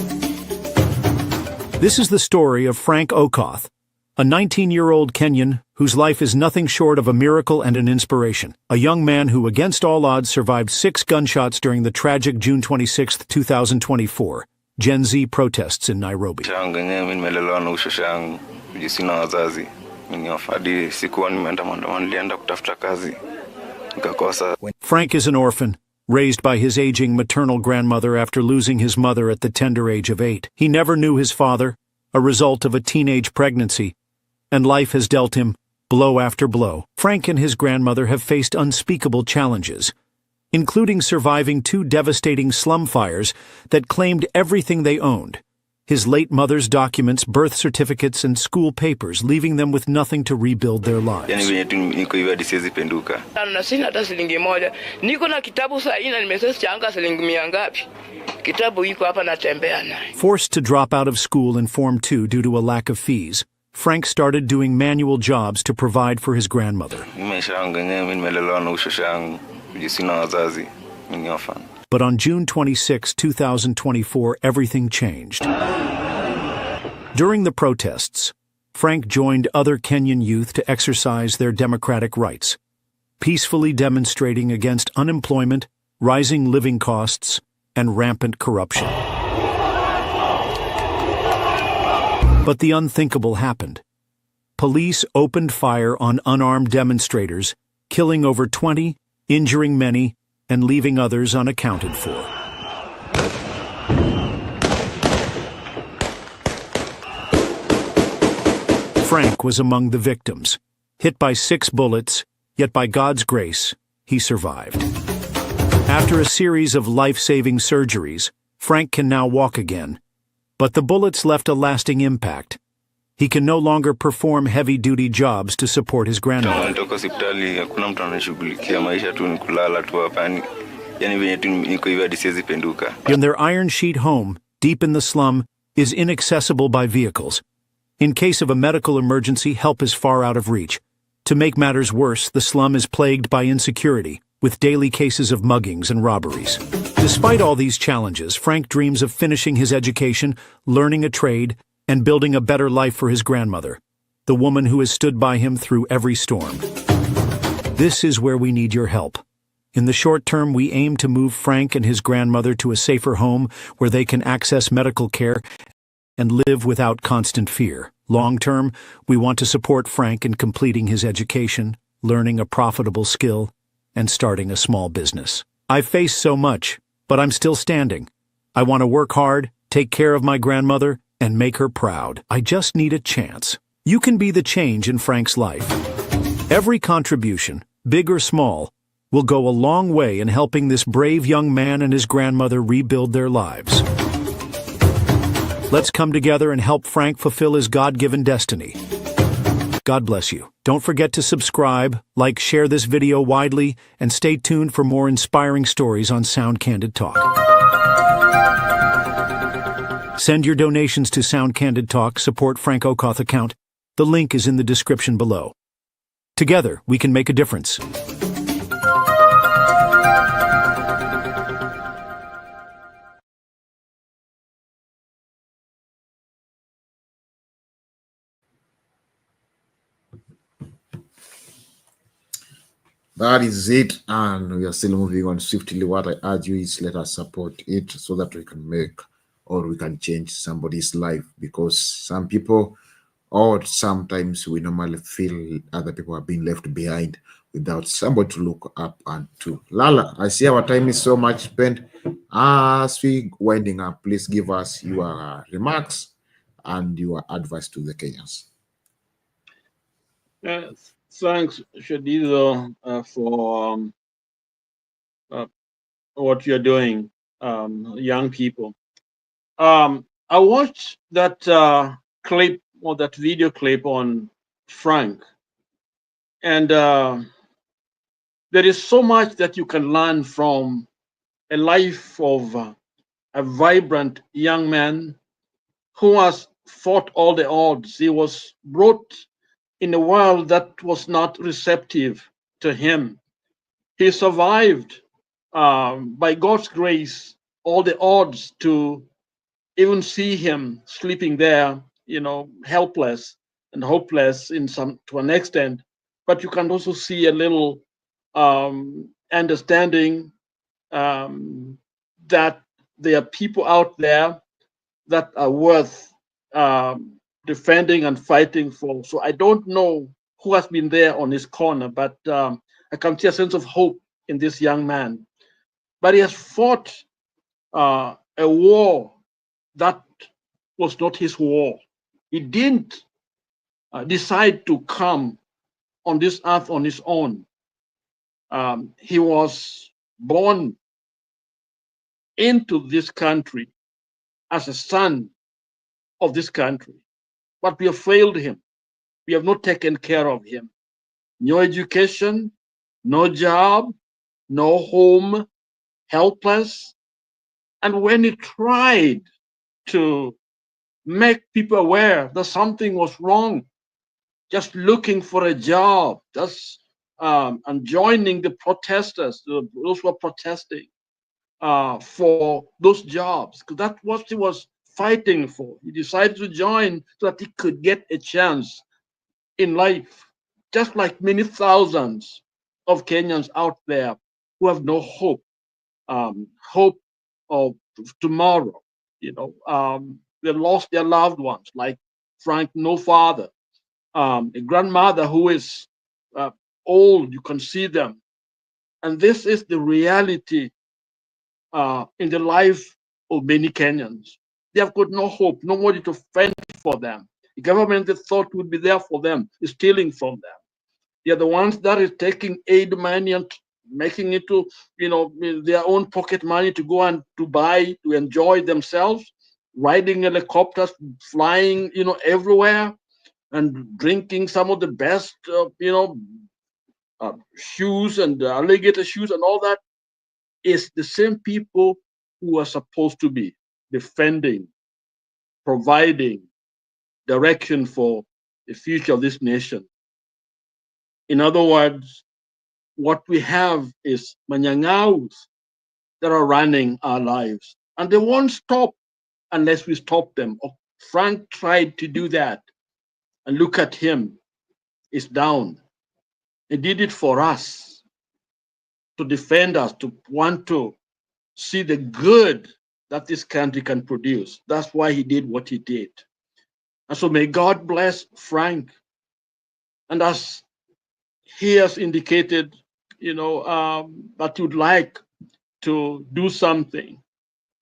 This is the story of Frank Okoth, a 19-year-old Kenyan whose life is nothing short of a miracle and an inspiration. A young man who, against all odds, survived 6 gunshots during the tragic June 26, 2024, Gen Z protests in Nairobi. Frank is an orphan, raised by his aging maternal grandmother after losing his mother at the tender age of 8. He never knew his father, a result of a teenage pregnancy, and life has dealt him blow after blow. Frank and his grandmother have faced unspeakable challenges, including surviving 2 devastating slum fires that claimed everything they owned, his late mother's documents, birth certificates, and school papers, leaving them with nothing to rebuild their lives. Na sina hata shilingi moja. Niko na kitabu saa hii na nimeshaanga shilingi 100 ngapi. Kitabu iko hapa natembea naye. Forced to drop out of school in Form 2 due to a lack of fees, Frank started doing manual jobs to provide for his grandmother. But on June 26, 2024, everything changed. During the protests, Frank joined other Kenyan youth to exercise their democratic rights, peacefully demonstrating against unemployment, rising living costs, and rampant corruption. But the unthinkable happened. Police opened fire on unarmed demonstrators, killing over 20, injuring many, and leaving others unaccounted for. Frank was among the victims, hit by 6 bullets, yet by God's grace, he survived. After a series of life-saving surgeries, Frank can now walk again, but the bullets left a lasting impact. He can no longer perform heavy-duty jobs to support his grandmother. In their iron sheet home, deep in the slum, is inaccessible by vehicles. In case of a medical emergency, help is far out of reach. To make matters worse, the slum is plagued by insecurity, with daily cases of muggings and robberies. Despite all these challenges, Frank dreams of finishing his education, learning a trade, and building a better life for his grandmother, the woman who has stood by him through every storm. This is where we need your help. In the short term, we aim to move Frank and his grandmother to a safer home where they can access medical care and live without constant fear. Long term, we want to support Frank in completing his education, learning a profitable skill, and starting a small business. I've faced so much, but I'm still standing. I want to work hard, take care of my grandmother, and make her proud. I just need a chance. You can be the change in Frank's life. Every contribution, big or small, will go a long way in helping this brave young man and his grandmother rebuild their lives. Let's come together and help Frank fulfill his God-given destiny. God bless you. Don't forget to subscribe, like, share this video widely, and stay tuned for more inspiring stories on Sound Candid Talk. Send your donations to Sound Candid Talk, support Frank Okoth account. The link is in the description below. Together, we can make a difference. That is it, and we are still moving on swiftly. What I urge you is let us support it so that we can make or we can change somebody's life, because some people, or sometimes we normally feel other people are being left behind without somebody to look up and to. Lala, I see our time is so much spent. As we winding up, please give us your remarks and your advice to the Kenyans. Thanks, Shadizo, for what you're doing, young people. I watched that clip or that video clip on Frank, and there is so much that you can learn from a life of a vibrant young man who has fought all the odds. He was brought in a world that was not receptive to him. He survived, by God's grace, all the odds to even see him sleeping there, helpless and hopeless to an extent. But you can also see a little understanding that there are people out there that are worth defending and fighting for. So I don't know who has been there on his corner, but I can see a sense of hope in this young man. But he has fought a war that was not his war. He didn't decide to come on this earth on his own. He was born into this country as a son of this country, but we have failed him. We have not taken care of him. No education, no job, no home, helpless. And when he tried to make people aware that something was wrong, just looking for a job, just and joining the protesters, those who are protesting for those jobs, because that's what he was fighting for. He decided to join so that he could get a chance in life, just like many thousands of Kenyans out there who have no hope, hope of tomorrow. They lost their loved ones, like Frank, no father, a grandmother who is old, you can see them. And this is the reality in the life of many Kenyans. They have got no hope, nobody to fend for them. The government they thought would be there for them is stealing from them. They are the ones that is taking aid money and making it to, their own pocket money to go and to buy, to enjoy themselves, riding helicopters, flying, everywhere, and drinking some of the best, shoes and alligator shoes and all that. Is the same people who are supposed to be defending, providing direction for the future of this nation. In other words, what we have is manyangaus that are running our lives, and they won't stop unless we stop them. Frank tried to do that, and look at him, he's down. He did it for us, to defend us, to want to see the good that this country can produce. That's why he did what he did. And so may God bless Frank. And as he has indicated, that you'd like to do something.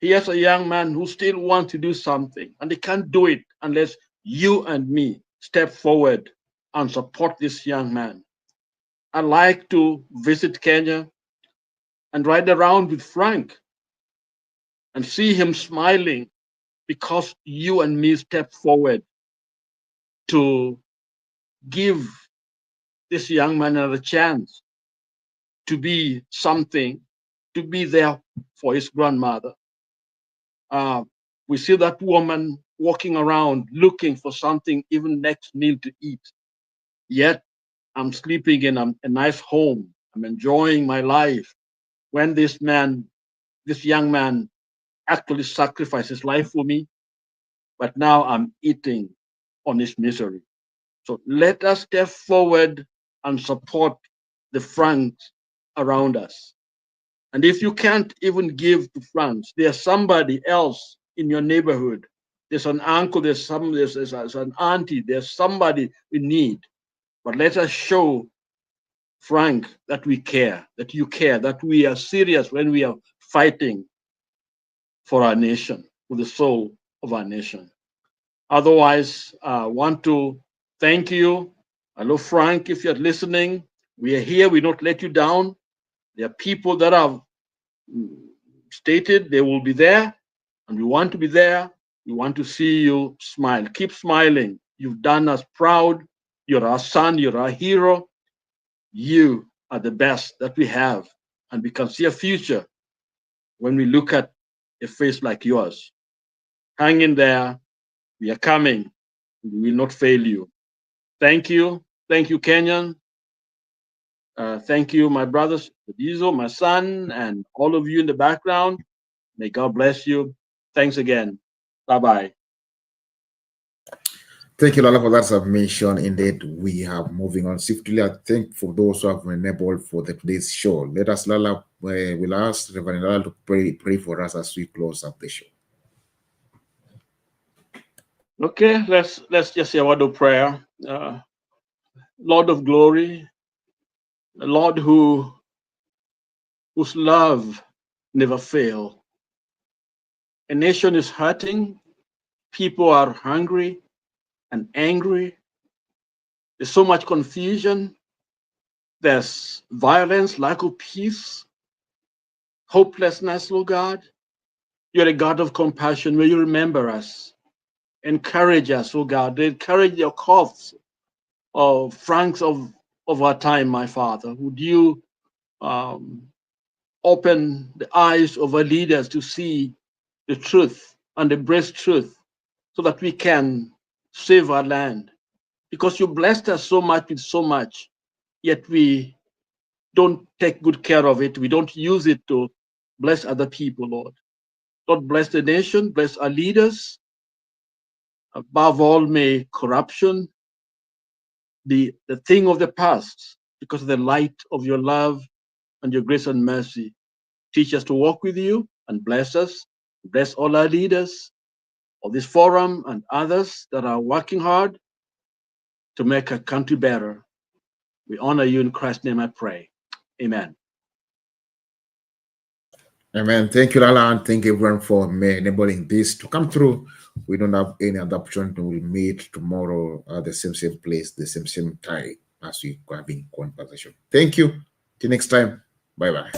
He is a young man who still wants to do something, and he can't do it unless you and me step forward and support this young man. I'd like to visit Kenya and ride around with Frank and see him smiling because you and me step forward to give this young man another chance to be something, to be there for his grandmother. We see that woman walking around looking for something, even next meal to eat. Yet I'm sleeping in a nice home. I'm enjoying my life. When this young man actually sacrificed his life for me, but now I'm eating on his misery. So let us step forward and support the Franks around us. And if you can't even give to Franks, there's somebody else in your neighborhood. There's an uncle, there's an auntie, there's somebody in need. But let us show Frank that we care, that you care, that we are serious when we are fighting for our nation, for the soul of our nation. Otherwise, I want to thank you. Hello, Frank, if you're listening, we are here. We don't let you down. There are people that have stated they will be there, and we want to be there. We want to see you smile. Keep smiling. You've done us proud. You're our son. You're our hero. You are the best that we have, and we can see a future when we look at a face like yours. Hang in there. We are coming. We will not fail you. Thank you. Thank you, Kenyan. Thank you, my brothers, Diesel, my son, and all of you in the background. May God bless you. Thanks again. Bye-bye. Thank you, Lala, for that submission. Indeed, we are moving on swiftly. I think for those who have enabled for today's show, let us, Lala, we'll ask Reverend Lala to pray for us as we close up the show. Okay, let's just say a word of prayer. Lord of glory, the Lord whose love never fails. A nation is hurting. People are hungry and angry. There's so much confusion. There's violence, lack of peace, hopelessness, Lord God. You're a God of compassion. May you remember us. encourage us, oh God. They encourage the Okoths or Franks of our time, my Father. Would you open the eyes of our leaders to see the truth and embrace truth so that we can save our land? Because you blessed us so much with so much, yet we don't take good care of it. We don't use it to bless other people, Lord. Lord, bless the nation, bless our leaders. Above all, may corruption be the thing of the past because of the light of your love and your grace and mercy. Teach us to walk with you and bless us. Bless all our leaders of this forum and others that are working hard to make our country better. We honor you in Christ's name, I pray. Amen. Amen. Thank you, Lala, and thank everyone for enabling this to come through. We don't have any other opportunity. We'll meet tomorrow at the same place, the same time as we are having conversation. Thank you. Till next time. Bye-bye.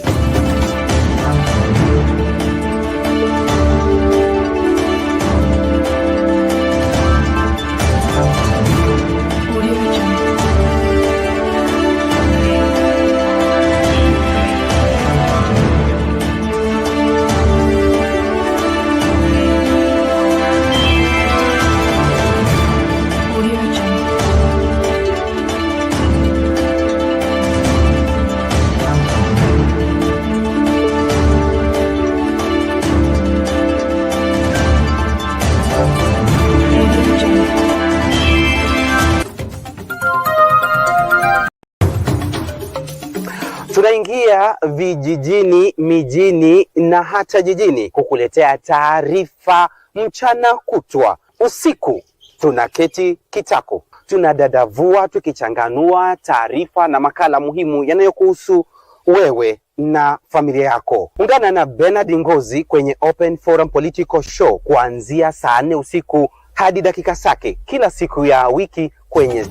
Tunaingia vijijini, mijini na hata jijini kukuletea taarifa mchana kutwa. Usiku tunaketi kitako, tunadadavua tukichanganua taarifa na makala muhimu yanayokuhusu wewe na familia yako. Ungana na Bernard Ngozi kwenye Open Forum Political Show kuanzia saa 4 usiku hadi dakika zake kila siku ya wiki kwenye